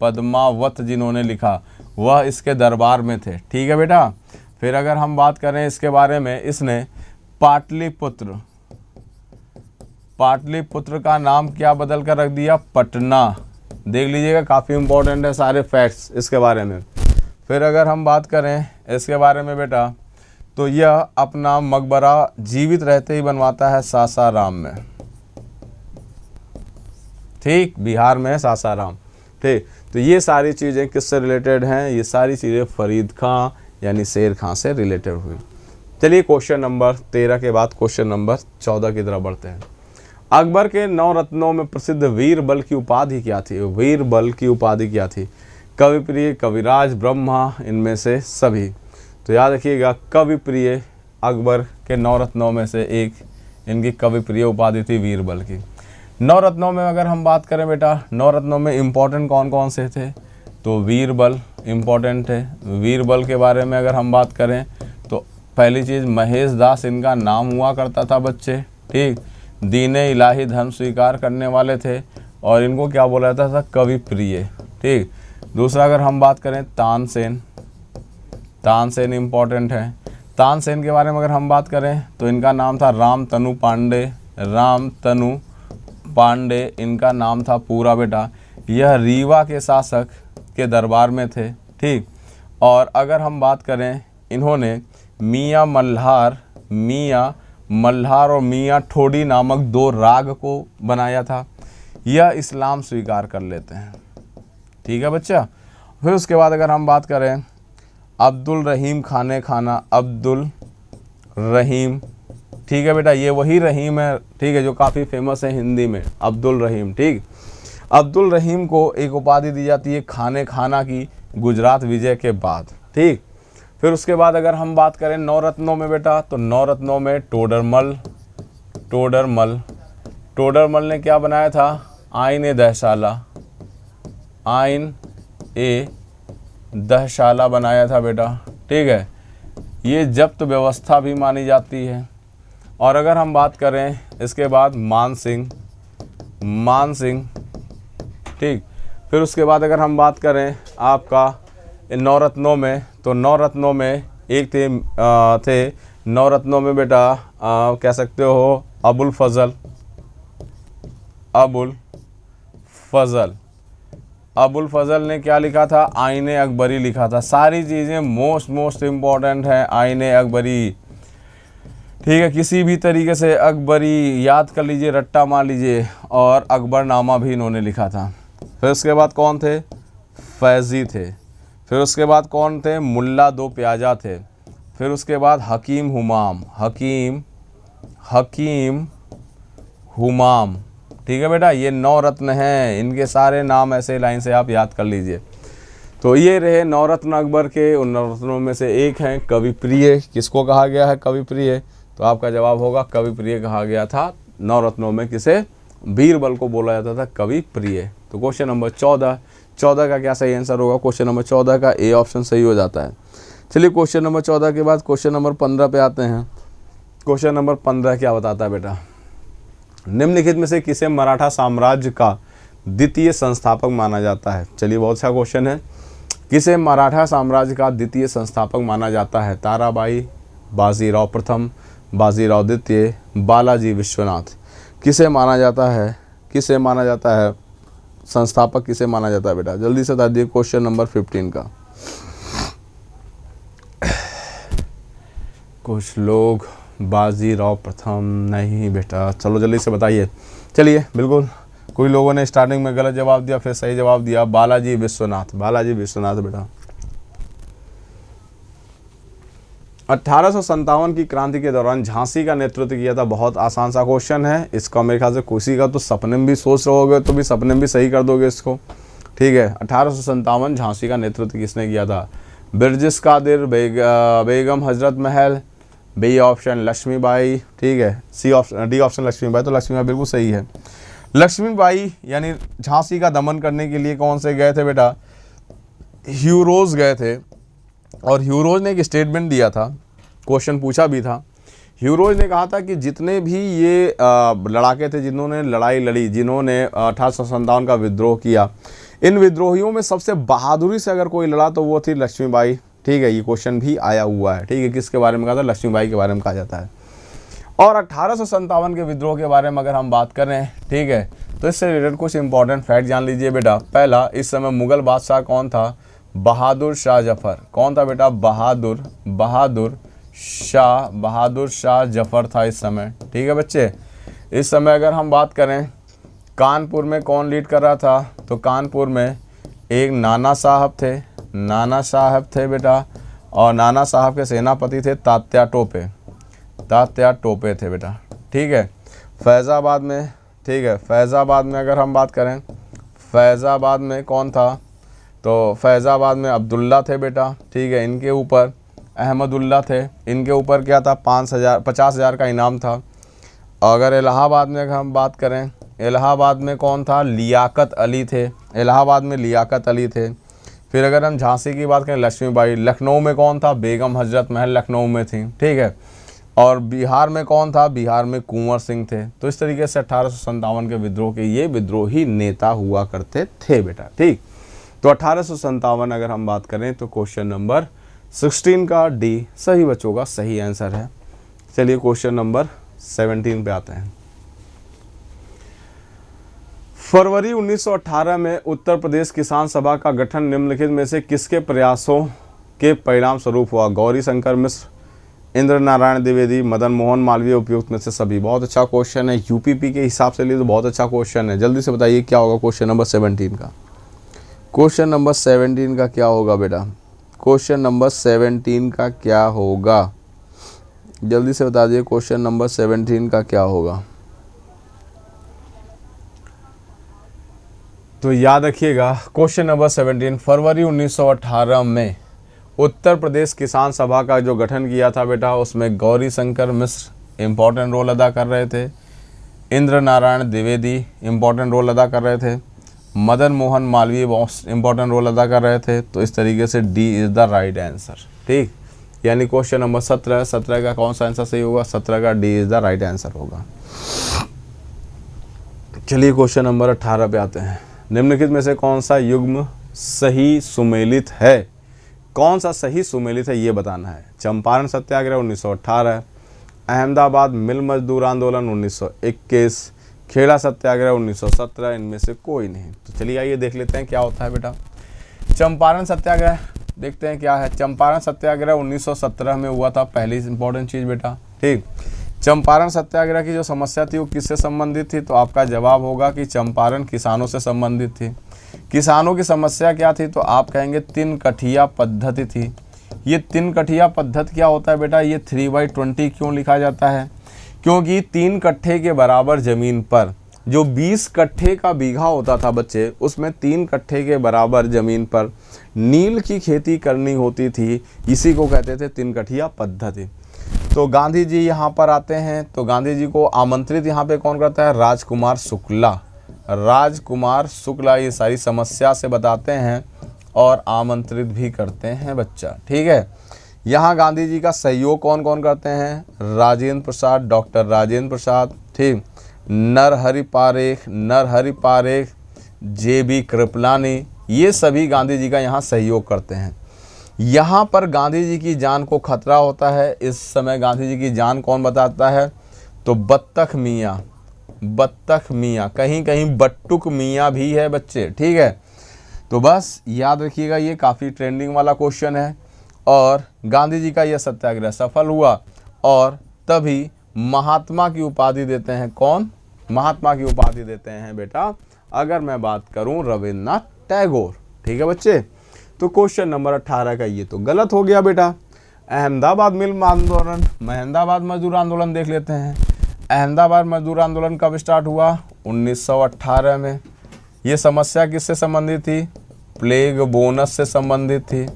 पद्मावत जिन्होंने लिखा, वह इसके दरबार में थे, ठीक है बेटा। फिर अगर हम बात करें इसके बारे में, इसने पाटलिपुत्र का नाम क्या बदल कर रख दिया, पटना। देख लीजिएगा, काफ़ी इंपॉर्टेंट है सारे फैक्ट्स इसके बारे में। फिर अगर हम बात करें इसके बारे में बेटा, तो यह अपना मकबरा जीवित रहते ही बनवाता है सासाराम में, ठीक, बिहार में है सासाराम, ठीक। तो ये सारी चीज़ें किससे रिलेटेड हैं, ये सारी चीज़ें फरीद खां यानी शेर खां से रिलेटेड हुई। चलिए क्वेश्चन नंबर 13 के बाद क्वेश्चन नंबर 14 की तरफ बढ़ते हैं। अकबर के 9 रत्नों में प्रसिद्ध वीरबल की उपाधि क्या थी, वीरबल की उपाधि क्या थी, कवि प्रिय, कविराज, ब्रह्मा, इनमें से सभी। तो याद रखिएगा कवि प्रिय अकबर के 9 रत्नों में से एक इनकी कवि प्रिय उपाधि थी वीरबल की। 9 रत्नों में अगर हम बात करें बेटा, 9 रत्नों में इम्पोर्टेंट कौन कौन से थे, तो वीरबल इम्पोर्टेंट है। वीरबल के बारे में अगर हम बात करें तो पहली चीज़ महेश दास इनका नाम हुआ करता था बच्चे, ठीक। दीने इलाही धर्म स्वीकार करने वाले थे और इनको क्या बोला जाता था, कवि प्रिय, ठीक। दूसरा अगर हम बात करें तानसेन इम्पोर्टेंट है। तानसेन के बारे में अगर हम बात करें तो इनका नाम था रामतनु पांडे इनका नाम था पूरा बेटा। यह रीवा के शासक के दरबार में थे, ठीक। और अगर हम बात करें, इन्होंने मियाँ मल्हार और मियाँ ठोडी नामक 2 राग को बनाया था। यह इस्लाम स्वीकार कर लेते हैं, ठीक है बच्चा। फिर उसके बाद अगर हम बात करें अब्दुल रहीम अब्दुल रहीम, ठीक है बेटा, ये वही रहीम है, ठीक है, जो काफ़ी फेमस है हिंदी में, अब्दुल रहीम, ठीक। अब्दुल रहीम को एक उपाधि दी जाती है खाना की गुजरात विजय के बाद, ठीक। फिर उसके बाद अगर हम बात करें 9 रत्नों में बेटा, तो 9 रत्नों में टोडरमल ने क्या बनाया था, आइन ए दहशाला बनाया था बेटा, ठीक है। ये जब्त व्यवस्था भी मानी जाती है। और अगर हम बात करें इसके बाद मान सिंह, ठीक। फिर उसके बाद अगर हम बात करें आपका इन 9 रत्नों में, तो 9 रत्नों में एक थे 9 रत्नों में बेटा कह सकते हो अबुल फजल ने क्या लिखा था, आईने अकबरी लिखा था। सारी चीज़ें मोस्ट इम्पॉर्टेंट है, आईने अकबरी, ठीक है, किसी भी तरीके से अकबरी याद कर लीजिए, रट्टा मार लीजिए, और अकबरनामा भी इन्होंने लिखा था। फिर उसके बाद कौन थे? फैज़ी थे। फिर उसके बाद कौन थे? मुल्ला दो प्याजा थे। फिर उसके बाद हकीम हुमाम, हकीम हुमाम। ठीक है बेटा, ये 9 रत्न हैं, इनके सारे नाम ऐसे लाइन से आप याद कर लीजिए। तो ये रहे 9 रत्न अकबर के। उन 9 रत्नों में से एक हैं कवि प्रिय। किसको कहा गया है कवि प्रिय? तो आपका जवाब होगा कवि प्रिय कहा गया था 9 रत्नों में किसे? बीरबल को बोला जाता था कवि प्रिय। तो क्वेश्चन नंबर 14 का क्या सही आंसर होगा? क्वेश्चन नंबर 14 का ए ऑप्शन सही हो जाता है। चलिए क्वेश्चन नंबर 14 के बाद क्वेश्चन नंबर 15 पे आते हैं। क्वेश्चन नंबर 15 क्या बताता है बेटा? निम्नलिखित में से किसे मराठा साम्राज्य का द्वितीय संस्थापक माना जाता है? चलिए बहुत अच्छा क्वेश्चन है। किसे मराठा साम्राज्य का द्वितीय संस्थापक माना जाता है? ताराबाई, बाजीराव प्रथम, बाजीराव द्वितीय, बालाजी विश्वनाथ। किसे माना जाता है? किसे माना जाता है संस्थापक? किसे माना जाता है बेटा? जल्दी से बता दिए क्वेश्चन नंबर 15 का। कुछ लोग बाजीराव प्रथम, नहीं बेटा, चलो जल्दी से बताइए। चलिए बिल्कुल, कोई लोगों ने स्टार्टिंग में गलत जवाब दिया, फिर सही जवाब दिया, बालाजी विश्वनाथ। बालाजी विश्वनाथ बेटा। 1857 की क्रांति के दौरान झांसी का नेतृत्व किया था। बहुत आसान सा क्वेश्चन है, इसका मेरे ख्याल से किसी का तो सपने में भी सोच रहोगे तो भी सपने में भी सही कर दोगे इसको। ठीक है, 1857 झांसी का नेतृत्व किसने किया था? Birjis Qadir, Begum Hazrat Mahal, B option Lakshmibai. ठीक है, C option, D option Lakshmibai. तो लक्ष्मीबाई बिल्कुल सही है। लक्ष्मीबाई यानी झांसी का दमन करने के लिए कौन से गए थे बेटा? ह्यूरोज गए थे। और ह्यूरोज ने एक स्टेटमेंट दिया था, क्वेश्चन पूछा भी था। ह्यूरोज ने कहा था कि जितने भी ये लड़ाके थे, जिन्होंने लड़ाई लड़ी, जिन्होंने 1857 का विद्रोह किया, इन विद्रोहियों में सबसे बहादुरी से अगर कोई लड़ा तो वो थी लक्ष्मीबाई। ठीक है, ये क्वेश्चन भी आया हुआ है। ठीक है, किसके बारे में कहा था? लक्ष्मीबाई के बारे में कहा जाता है। और 1857 के विद्रोह के बारे में अगर हम बात करें, ठीक है, तो इससे रिलेटेड कुछ इंपॉर्टेंट फैक्ट जान लीजिए बेटा। पहला, इस समय मुगल बादशाह कौन था? बहादुर शाह जफर। कौन था बेटा? बहादुर शाह जफर था इस समय। ठीक है बच्चे, इस समय अगर हम बात करें कानपुर में कौन लीड कर रहा था? तो कानपुर में एक नाना साहब थे बेटा, और नाना साहब के सेनापति थे तात्या टोपे थे बेटा। ठीक है, फैज़ाबाद में, ठीक है, फैज़ाबाद में अगर हम बात करें, फैज़ाबाद में कौन था? तो फैज़ाबाद में अब्दुल्ला थे बेटा। ठीक है, इनके ऊपर अहमदुल्ला थे। इनके ऊपर क्या था? 50,000 का इनाम था। अगर इलाहाबाद में अगर हम बात करें, इलाहाबाद में कौन था? लियाकत अली थे। इलाहाबाद में लियाकत अली थे। फिर अगर हम झांसी की बात करें, लक्ष्मीबाई। लखनऊ में कौन था? बेगम हजरत महल लखनऊ में थी। ठीक है, और बिहार में कौन था? बिहार में कुंवर सिंह थे। तो इस तरीके से 1857 के विद्रोह के ये विद्रोही नेता हुआ करते थे बेटा। ठीक, तो 1857 अगर हम बात करें तो क्वेश्चन नंबर 16 का डी सही बच्चों का सही आंसर है। चलिए क्वेश्चन नंबर 17 पे आते हैं। फरवरी 1918 में उत्तर प्रदेश किसान सभा का गठन निम्नलिखित में से किसके प्रयासों के परिणाम स्वरूप हुआ? गौरी शंकर मिश्र, इंद्र नारायण द्विवेदी, मदन मोहन मालवीय, उपयुक्त में से सभी। बहुत अच्छा क्वेश्चन है, यूपीपी के हिसाब से लिए तो बहुत अच्छा क्वेश्चन है। जल्दी से बताइए क्या होगा क्वेश्चन नंबर 17 का? क्वेश्चन नंबर 17 का क्या होगा बेटा? क्वेश्चन नंबर 17 का क्या होगा? जल्दी से बता दिए क्वेश्चन नंबर 17 का क्या होगा? तो याद रखिएगा क्वेश्चन नंबर 17, फरवरी 1918 में उत्तर प्रदेश किसान सभा का जो गठन किया था बेटा, उसमें गौरी शंकर मिश्र इम्पोर्टेंट रोल अदा कर रहे थे, इंद्र नारायण द्विवेदी इम्पोर्टेंट रोल अदा कर रहे थे, मदन मोहन मालवीय इम्पोर्टेंट रोल अदा कर रहे थे। तो इस तरीके से D is the right answer. ठीक, यानी क्वेश्चन नंबर 17 का कौन सा आंसर सही होगा? 17 का D is the right answer होगा। चलिए क्वेश्चन नंबर 18 पे आते हैं। निम्नलिखित में से कौन सा युग्म सही सुमेलित है? कौन सा सही सुमेलित है ये बताना है। चंपारण सत्याग्रह 1918, अहमदाबाद मिल मजदूर आंदोलन 1921, खेड़ा सत्याग्रह 1917, इनमें से कोई नहीं। तो चलिए आइए देख लेते हैं क्या होता है बेटा। चंपारण सत्याग्रह देखते हैं क्या है। चंपारण सत्याग्रह 1917 में हुआ था, पहली इंपॉर्टेंट चीज़ बेटा। ठीक ठीक। चंपारण सत्याग्रह की जो समस्या थी वो किससे संबंधित थी? तो आपका जवाब होगा कि चंपारण किसानों से संबंधित थी। किसानों की समस्या क्या थी? तो आप कहेंगे 3 कठिया पद्धति थी। ये 3 कठिया पद्धति क्या होता है बेटा? ये 3/20 क्यों लिखा जाता है? क्योंकि 3 कट्ठे के बराबर जमीन पर जो 20 कट्ठे का बीघा होता था बच्चे, उसमें 3 कट्ठे के बराबर जमीन पर नील की खेती करनी होती थी। इसी को कहते थे 3 कठिया पद्धति। तो गांधी जी यहाँ पर आते हैं, तो गांधी जी को आमंत्रित यहाँ पे कौन करता है? राजकुमार शुक्ला। राजकुमार शुक्ला ये सारी समस्या से बताते हैं और आमंत्रित भी करते हैं बच्चा, ठीक है। यहाँ गांधी जी का सहयोग कौन कौन करते हैं? राजेंद्र प्रसाद, डॉक्टर राजेंद्र प्रसाद, ठीक, नरहरि पारेख, JB कृपलानी, ये सभी गांधी जी का यहाँ सहयोग करते हैं। यहाँ पर गांधी जी की जान को खतरा होता है। इस समय गांधी जी की जान कौन बताता है? तो बत्तख मियाँ, कहीं कहीं बट्टुक मियाँ भी है बच्चे, ठीक है। तो बस याद रखिएगा, ये काफ़ी ट्रेंडिंग वाला क्वेश्चन है। और गांधी जी का यह सत्याग्रह सफल हुआ और तभी महात्मा की उपाधि देते हैं। कौन? महात्मा की उपाधि देते हैं बेटा, अगर मैं बात करूं, रविन्द्रनाथ टैगोर, ठीक है बच्चे। तो क्वेश्चन नंबर 18 का ये तो गलत हो गया बेटा। अहमदाबाद मिल आंदोलन, अहमदाबाद मजदूर आंदोलन देख लेते हैं। अहमदाबाद मजदूर आंदोलन कब स्टार्ट हुआ? 1918 में। ये समस्या किससे संबंधित थी? प्लेग बोनस से संबंधित थी।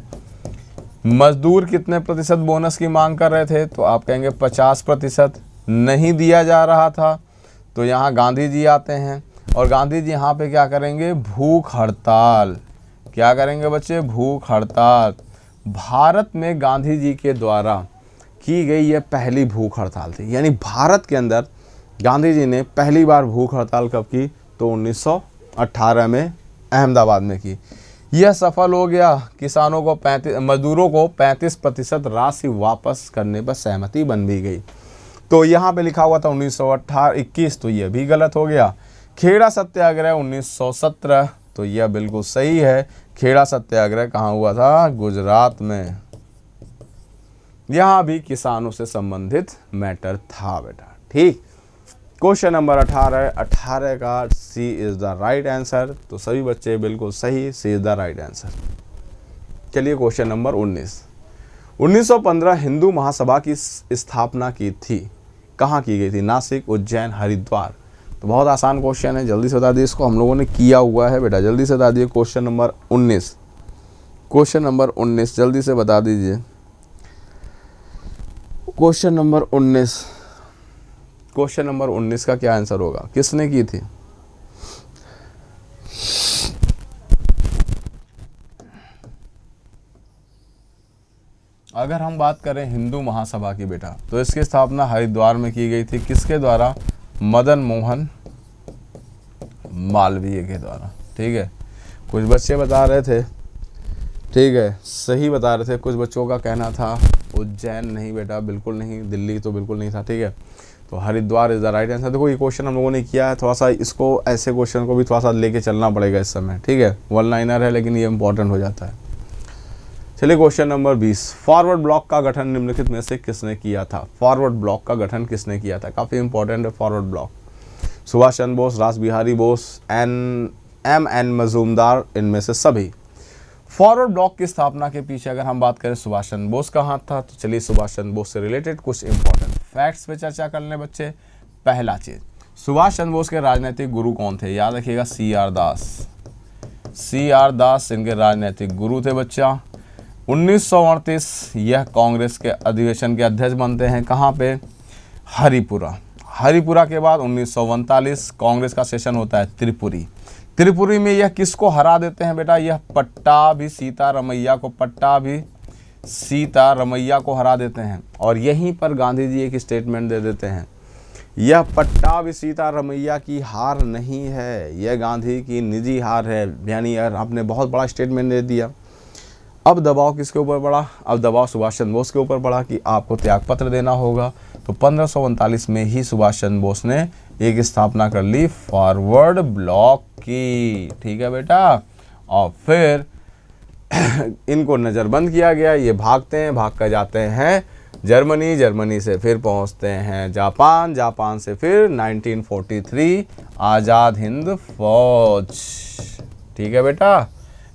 मजदूर कितने प्रतिशत बोनस की मांग कर रहे थे? तो आप कहेंगे 50%। नहीं दिया जा रहा था, तो यहाँ गांधी जी आते हैं और गांधी जी यहाँ पे क्या करेंगे? भूख हड़ताल। क्या करेंगे बच्चे? भूख हड़ताल। भारत में गांधी जी के द्वारा की गई यह पहली भूख हड़ताल थी, यानी भारत के अंदर गांधी जी ने पहली बार भूख हड़ताल कब की? तो 1918 में अहमदाबाद में की। यह सफल हो गया। किसानों को मजदूरों को 35% राशि वापस करने पर सहमति बन भी गई। तो यहाँ पे लिखा हुआ था 1918-21, तो यह भी गलत हो गया। खेड़ा सत्याग्रह 1917, तो यह बिल्कुल सही है। खेड़ा सत्याग्रह कहाँ हुआ था? गुजरात में। यहाँ भी किसानों से संबंधित मैटर था बेटा, ठीक। क्वेश्चन नंबर 18 का सी इज द राइट आंसर। तो सभी बच्चे बिल्कुल सही, सी इज द राइट आंसर। चलिए क्वेश्चन नंबर 1915 हिंदू महासभा की स्थापना की थी। कहाँ की गई थी? नासिक, उज्जैन, हरिद्वार। तो बहुत आसान क्वेश्चन है, जल्दी से बता दिए, इसको हम लोगों ने किया हुआ है बेटा, जल्दी से बता दिए। क्वेश्चन नंबर 19, क्वेश्चन नंबर 19 जल्दी से बता दीजिए। क्वेश्चन नंबर 19, क्वेश्चन नंबर 19 का क्या आंसर होगा? किसने की थी? अगर हम बात करें हिंदू महासभा की बेटा, तो इसकी स्थापना हरिद्वार में की गई थी। किसके द्वारा? मदन मोहन मालवीय के द्वारा, ठीक है। कुछ बच्चे बता रहे थे, ठीक है, सही बता रहे थे। कुछ बच्चों का कहना था उज्जैन नहीं बेटा, बिल्कुल नहीं, दिल्ली तो बिल्कुल नहीं था, ठीक है। तो Haridwar is the right answer. देखो ये क्वेश्चन हम लोगों ने किया है, थोड़ा सा इसको, ऐसे क्वेश्चन को भी थोड़ा सा लेके चलना पड़ेगा इस समय, ठीक है। वन लाइनर है लेकिन ये इंपॉर्टेंट हो जाता है। चलिए क्वेश्चन नंबर 20, फॉरवर्ड ब्लॉक का गठन निम्नलिखित में से किसने किया था? फॉरवर्ड ब्लॉक का गठन किसने किया था? काफ़ी इंपॉर्टेंट है फॉरवर्ड ब्लॉक। सुभाष चंद्र बोस, रास बिहारी बोस, एम.एन. मजूमदार, इनमें से सभी। फॉरवर्ड ब्लॉक की स्थापना के पीछे अगर हम बात करें सुभाष चंद्र बोस का हाथ था, तो चलिए सुभाष चंद्र बोस से रिलेटेड कुछ इंपॉर्टेंट फैक्ट्स पे चर्चा कर लें बच्चे। पहला चीज, सुभाष चंद्र बोस के राजनीतिक गुरु कौन थे? याद रखिएगा, C.R. दास। C.R. दास इनके राजनीतिक गुरु थे बच्चा। 1938 यह कांग्रेस के अधिवेशन के अध्यक्ष बनते हैं। कहाँ पे? हरिपुरा। हरिपुरा के बाद 1939 कांग्रेस का सेशन होता है त्रिपुरी। त्रिपुरी में यह किसको हरा देते हैं बेटा? यह पट्टाभी सीतारमैया को हरा देते हैं। और यहीं पर गांधी जी एक स्टेटमेंट दे देते हैं, यह पट्टाभी सीतारमैया की हार नहीं है, यह गांधी की निजी हार है। यानी यार आपने बहुत बड़ा स्टेटमेंट दे दिया। अब दबाव किसके ऊपर पड़ा? अब दबाव सुभाष चंद्र बोस के ऊपर पड़ा कि आपको त्यागपत्र देना होगा। तो 1539 में ही सुभाष चंद्र बोस ने एक स्थापना कर ली फॉरवर्ड ब्लॉक की, ठीक है बेटा। और फिर इनको नज़रबंद किया गया, ये भागते हैं, भाग कर जाते हैं जर्मनी, जर्मनी से फिर पहुंचते हैं जापान, जापान से फिर 1943 आज़ाद हिंद फौज। ठीक है बेटा,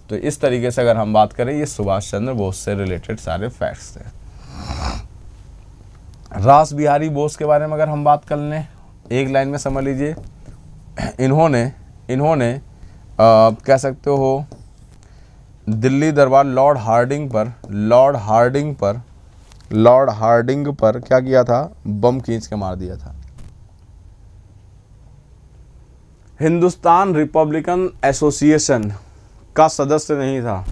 तो इस तरीके से अगर हम बात करें, ये सुभाष चंद्र बोस से रिलेटेड सारे फैक्ट्स थे। रास बिहारी बोस के बारे में अगर हम बात कर लें, एक लाइन में समझ लीजिए, इन्होंने कह सकते हो दिल्ली दरबार लॉर्ड हार्डिंग पर क्या किया था, बम खींच के मार दिया था। हिंदुस्तान रिपब्लिकन एसोसिएशन का सदस्य नहीं था।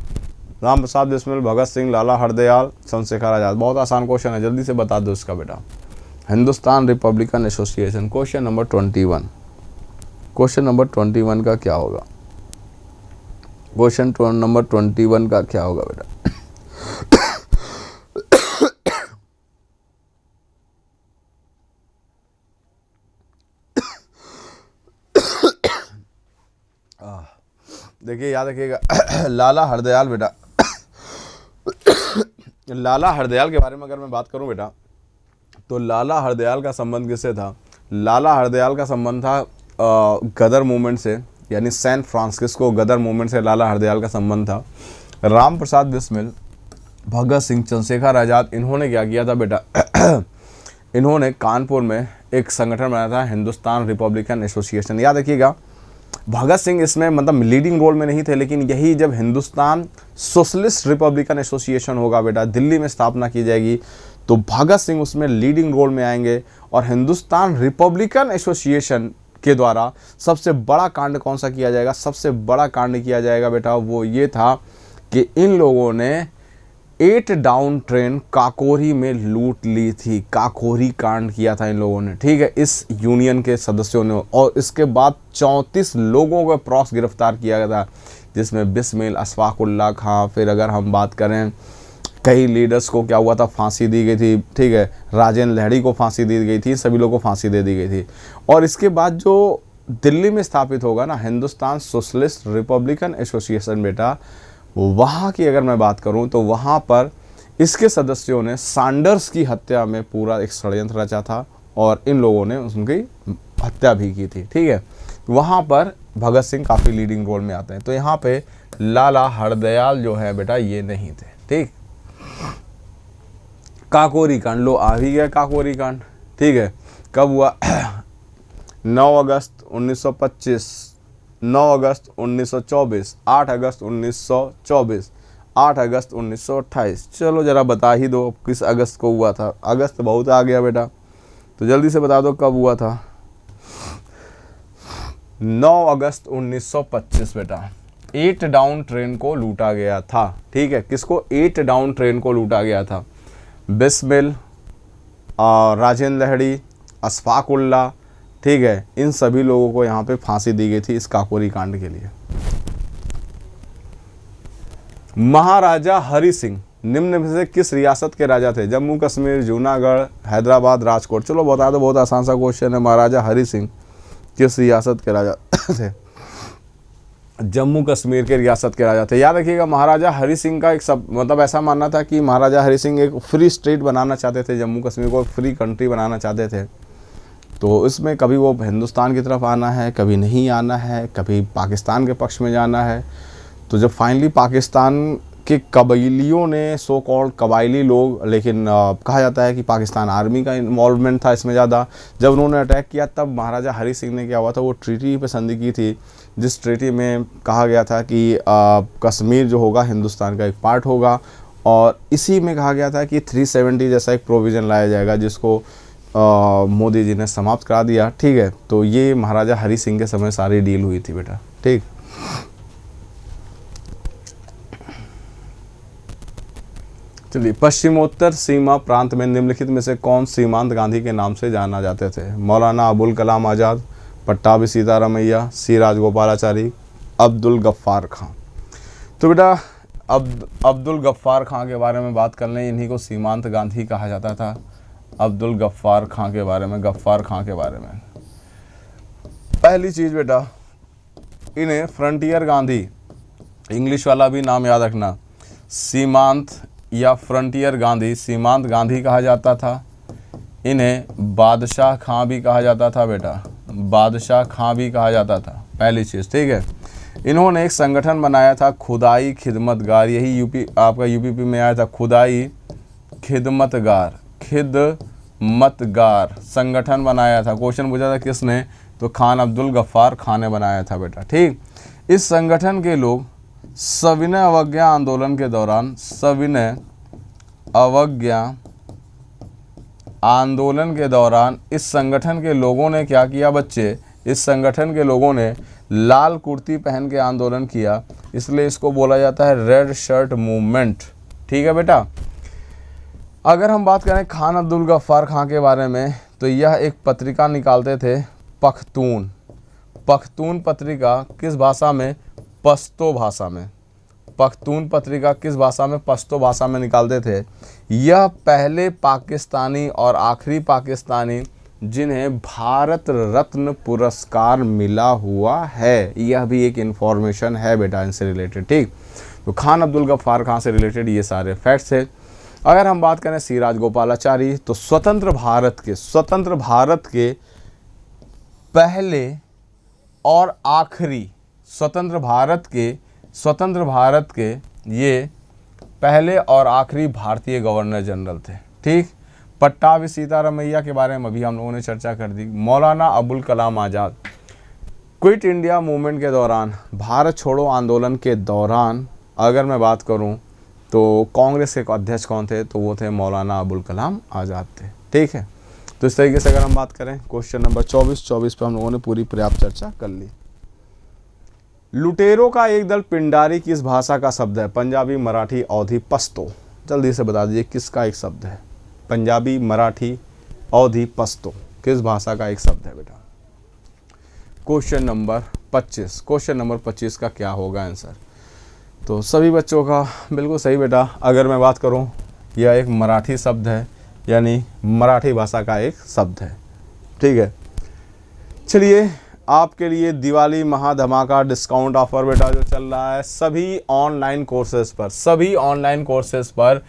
राम प्रसाद बिस्मिल, भगत सिंह, लाला हरदयाल, चंद्रशेखर आजाद। बहुत आसान क्वेश्चन है, जल्दी से बता दो इसका बेटा। Hindustan Republican association, question number 21। Question number 21 का क्या होगा? क्वेश्चन नंबर 21 का क्या होगा बेटा? देखिए याद रखिएगा, लाला हरदयाल बेटा, लाला हरदयाल के बारे में अगर मैं बात करूं बेटा, तो लाला हरदयाल का संबंध किससे था? लाला हरदयाल का संबंध था गदर मूवमेंट से, यानी सैन फ्रांसिस्को गदर मूवमेंट से लाला हरदयाल का संबंध था। राम प्रसाद बिस्मिल, भगत सिंह, चंद्रशेखर आज़ाद, इन्होंने क्या किया था बेटा? इन्होंने कानपुर में एक संगठन बनाया था, हिंदुस्तान रिपब्लिकन एसोसिएशन। याद रखिएगा, भगत सिंह इसमें मतलब लीडिंग रोल में नहीं थे, लेकिन यही जब हिंदुस्तान सोशलिस्ट रिपब्लिकन एसोसिएशन होगा बेटा, दिल्ली में स्थापना की जाएगी, तो भगत सिंह उसमें लीडिंग रोल में आएंगे। और हिंदुस्तान रिपब्लिकन एसोसिएशन के द्वारा सबसे बड़ा कांड कौन सा किया जाएगा? सबसे बड़ा कांड किया जाएगा बेटा वो ये था कि इन लोगों ने 8 डाउन ट्रेन काकोरी में लूट ली थी। काकोरी कांड किया था इन लोगों ने, ठीक है, इस यूनियन के सदस्यों ने। और इसके बाद 34 लोगों को अप्रॉक्स गिरफ्तार किया गया था, जिसमें बिस्मिल, अशफाकुल्ला खां, फिर अगर हम बात करें कई लीडर्स को क्या हुआ था, फांसी दी गई थी, ठीक है, राजेंद्र लहड़ी को फांसी दी गई थी, सभी लोगों को फांसी दे दी गई थी। और इसके बाद जो दिल्ली में स्थापित होगा ना हिंदुस्तान सोशलिस्ट रिपब्लिकन एसोसिएशन बेटा, वहाँ की अगर मैं बात करूँ तो वहाँ पर इसके सदस्यों ने सैंडर्स की हत्या में पूरा एक षड्यंत्र रचा था और इन लोगों ने उनकी हत्या भी की थी, ठीक है। वहाँ पर भगत सिंह काफ़ी लीडिंग रोल में आते हैं। तो यहाँ पे लाला हरदयाल जो है बेटा ये नहीं थे, ठीक। काकोरी कांड, लो आ ही गया काकोरी कांड, ठीक है। कब हुआ? 9 अगस्त 1925, 9 अगस्त 1924, 8 अगस्त 1924, 8 अगस्त 1928। चलो जरा बता ही दो किस अगस्त को हुआ था। अगस्त बहुत आ गया बेटा, तो जल्दी से बता दो कब हुआ था। 9 अगस्त 1925 बेटा 8 डाउन ट्रेन को लूटा गया था, ठीक है। किसको? 8 डाउन ट्रेन को लूटा गया था। बिस्मिल, राजेंद्र लहड़ी, अशफाकुल्ला, ठीक है, इन सभी लोगों को यहाँ पे फांसी दी गई थी इस काकोरी कांड के लिए। महाराजा हरि सिंह निम्न में से किस रियासत के राजा थे? जम्मू कश्मीर, जूनागढ़, हैदराबाद, राजकोट। चलो बता दो, बहुत आसान सा क्वेश्चन है। महाराजा हरि सिंह किस रियासत के राजा थे? जम्मू कश्मीर के रियासत के राजा थे। याद रखिएगा, महाराजा हरि सिंह का एक सब मतलब ऐसा मानना था कि महाराजा हरि सिंह एक फ्री स्टेट बनाना चाहते थे, जम्मू कश्मीर को फ्री कंट्री बनाना चाहते थे। तो इसमें कभी वो हिंदुस्तान की तरफ आना है, कभी नहीं आना है, कभी पाकिस्तान के पक्ष में जाना है। तो जब फाइनली पाकिस्तान के कबाइलियों ने, सो कॉल्ड कबाइली लोग, लेकिन कहा जाता है कि पाकिस्तान आर्मी का इन्वॉल्वमेंट था इसमें ज़्यादा, जब उन्होंने अटैक किया तब महाराजा हरि सिंह ने क्या हुआ था, वो ट्रीटी पे संधि की थी, जिस ट्रीटी में कहा गया था कि कश्मीर जो होगा हिंदुस्तान का एक पार्ट होगा। और इसी में कहा गया था कि 370 जैसा एक प्रोविज़न लाया जाएगा, जिसको मोदी जी ने समाप्त करा दिया, ठीक है। तो ये महाराजा हरि सिंह के समय सारी डील हुई थी बेटा, ठीक। चलिए, पश्चिमोत्तर सीमा प्रांत में निम्नलिखित में से कौन सीमांत गांधी के नाम से जाना जाते थे? मौलाना अबुल कलाम आज़ाद, पट्टाभी सीतारामैया, सी राजगोपालाचारी, अब्दुल गफ्फार खां। तो बेटा अब्दुल गफ्फार खां के बारे में बात कर लें, इन्हीं को सीमांत गांधी कहा जाता था। अब्दुल गफ्फार खां के बारे में, गफ्फार खां के बारे में पहली चीज़ बेटा, इन्हें फ्रंटियर गांधी, इंग्लिश वाला भी नाम याद रखना, सीमांत या फ्रंटियर गांधी, सीमांत गांधी कहा जाता था। इन्हें बादशाह खां भी कहा जाता था बेटा, बादशाह खां भी कहा जाता था, पहली चीज़, ठीक है। इन्होंने एक संगठन बनाया था खुदाई खिदमतगार, यही यूपी आपका यूपीपी में आया था, खुदाई खिदमतगार, खिदमतगार संगठन बनाया था। क्वेश्चन पूछा था किसने, तो खान अब्दुल गफ्फार खान ने बनाया था बेटा, ठीक। इस संगठन के लोग सविनय अवज्ञा आंदोलन के दौरान, सविनय अवज्ञा आंदोलन के दौरान इस संगठन के लोगों ने क्या किया बच्चे, इस संगठन के लोगों ने लाल कुर्ती पहन के आंदोलन किया, इसलिए इसको बोला जाता है रेड शर्ट मूवमेंट, ठीक है बेटा। अगर हम बात करें खान अब्दुल गफ्फार खां के बारे में, तो यह एक पत्रिका निकालते थे पख्तून, पख्तून पत्रिका किस भाषा में, पश्तो भाषा में। पख्तून पत्रिका किस भाषा में, पश्तो भाषा में निकालते थे। यह पहले पाकिस्तानी और आखिरी पाकिस्तानी जिन्हें भारत रत्न पुरस्कार मिला हुआ है, यह भी एक इन्फॉर्मेशन है बेटा इनसे रिलेटेड, ठीक। तो खान अब्दुल गफ्फार खां से रिलेटेड ये सारे फैक्ट्स है। अगर हम बात करें सी राजगोपालाचारी, तो स्वतंत्र भारत के पहले और आखिरी, स्वतंत्र भारत के ये पहले और आखिरी भारतीय गवर्नर जनरल थे, ठीक। पट्टाभी सीतारामैया के बारे में अभी हम लोगों ने चर्चा कर दी। Maulana Abul Kalam Azad, quit India movement के दौरान, भारत छोड़ो आंदोलन के दौरान अगर मैं बात करूं तो कांग्रेस के अध्यक्ष कौन थे, तो वो थे मौलाना अबुल कलाम आज़ाद थे, ठीक है। तो इस तरीके से अगर हम बात करें क्वेश्चन नंबर 24 पे हम लोगों ने पूरी पर्याप्त चर्चा कर ली। लुटेरों का एक दल पिंडारी किस भाषा का शब्द है, पंजाबी, मराठी, अवधी, पश्तो। जल्दी से बता दीजिए किसका एक शब्द है, पंजाबी, मराठी, अवधी, पश्तो, किस भाषा का एक शब्द है बेटा। क्वेश्चन नंबर 25 का क्या होगा आंसर, तो सभी बच्चों का बिल्कुल सही बेटा। अगर मैं बात करूं, यह एक मराठी शब्द है, यानी मराठी भाषा का एक शब्द है, ठीक है। चलिए आपके लिए दिवाली महाधमाका डिस्काउंट ऑफर बेटा जो चल रहा है सभी ऑनलाइन कोर्सेज पर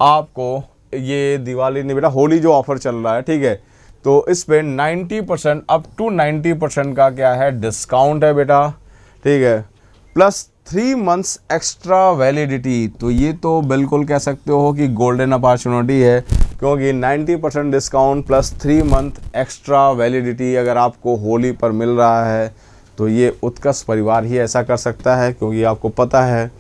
आपको ये दिवाली नहीं बेटा, होली जो ऑफर चल रहा है, ठीक है। तो इस पे 90% अप टू 90% का क्या है डिस्काउंट है बेटा, ठीक है, प्लस 3 मंथ्स एक्स्ट्रा वैलिडिटी। तो ये तो बिल्कुल कह सकते हो कि गोल्डन अपॉर्चुनिटी है, क्योंकि 90% discount plus 3 month extra validity अगर आपको होली पर मिल रहा है, तो ये उत्कर्ष परिवार ही ऐसा कर सकता है, क्योंकि आपको पता है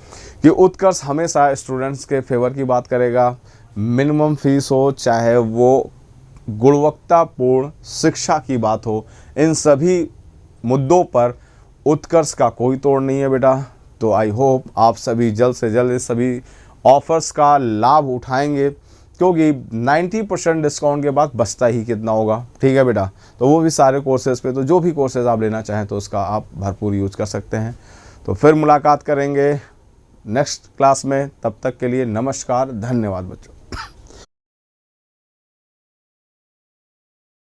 कि उत्कर्ष हमेशा स्टूडेंट्स के फेवर की बात करेगा। मिनिमम फीस हो, चाहे वो गुणवत्तापूर्ण शिक्षा की बात हो, इन सभी मुद्दों पर उत्कर्ष का कोई तोड़ नहीं है बेटा। तो आई होप आप सभी जल्द से जल्द इस सभी ऑफर्स का लाभ उठाएंगे, क्योंकि 90% डिस्काउंट के बाद बचता ही कितना होगा, ठीक है बेटा। तो वो भी सारे कोर्सेज़ पे, तो जो भी कोर्सेज़ आप लेना चाहें तो उसका आप भरपूर यूज़ कर सकते हैं। तो फिर मुलाकात करेंगे नेक्स्ट क्लास में, तब तक के लिए नमस्कार, धन्यवाद बच्चों।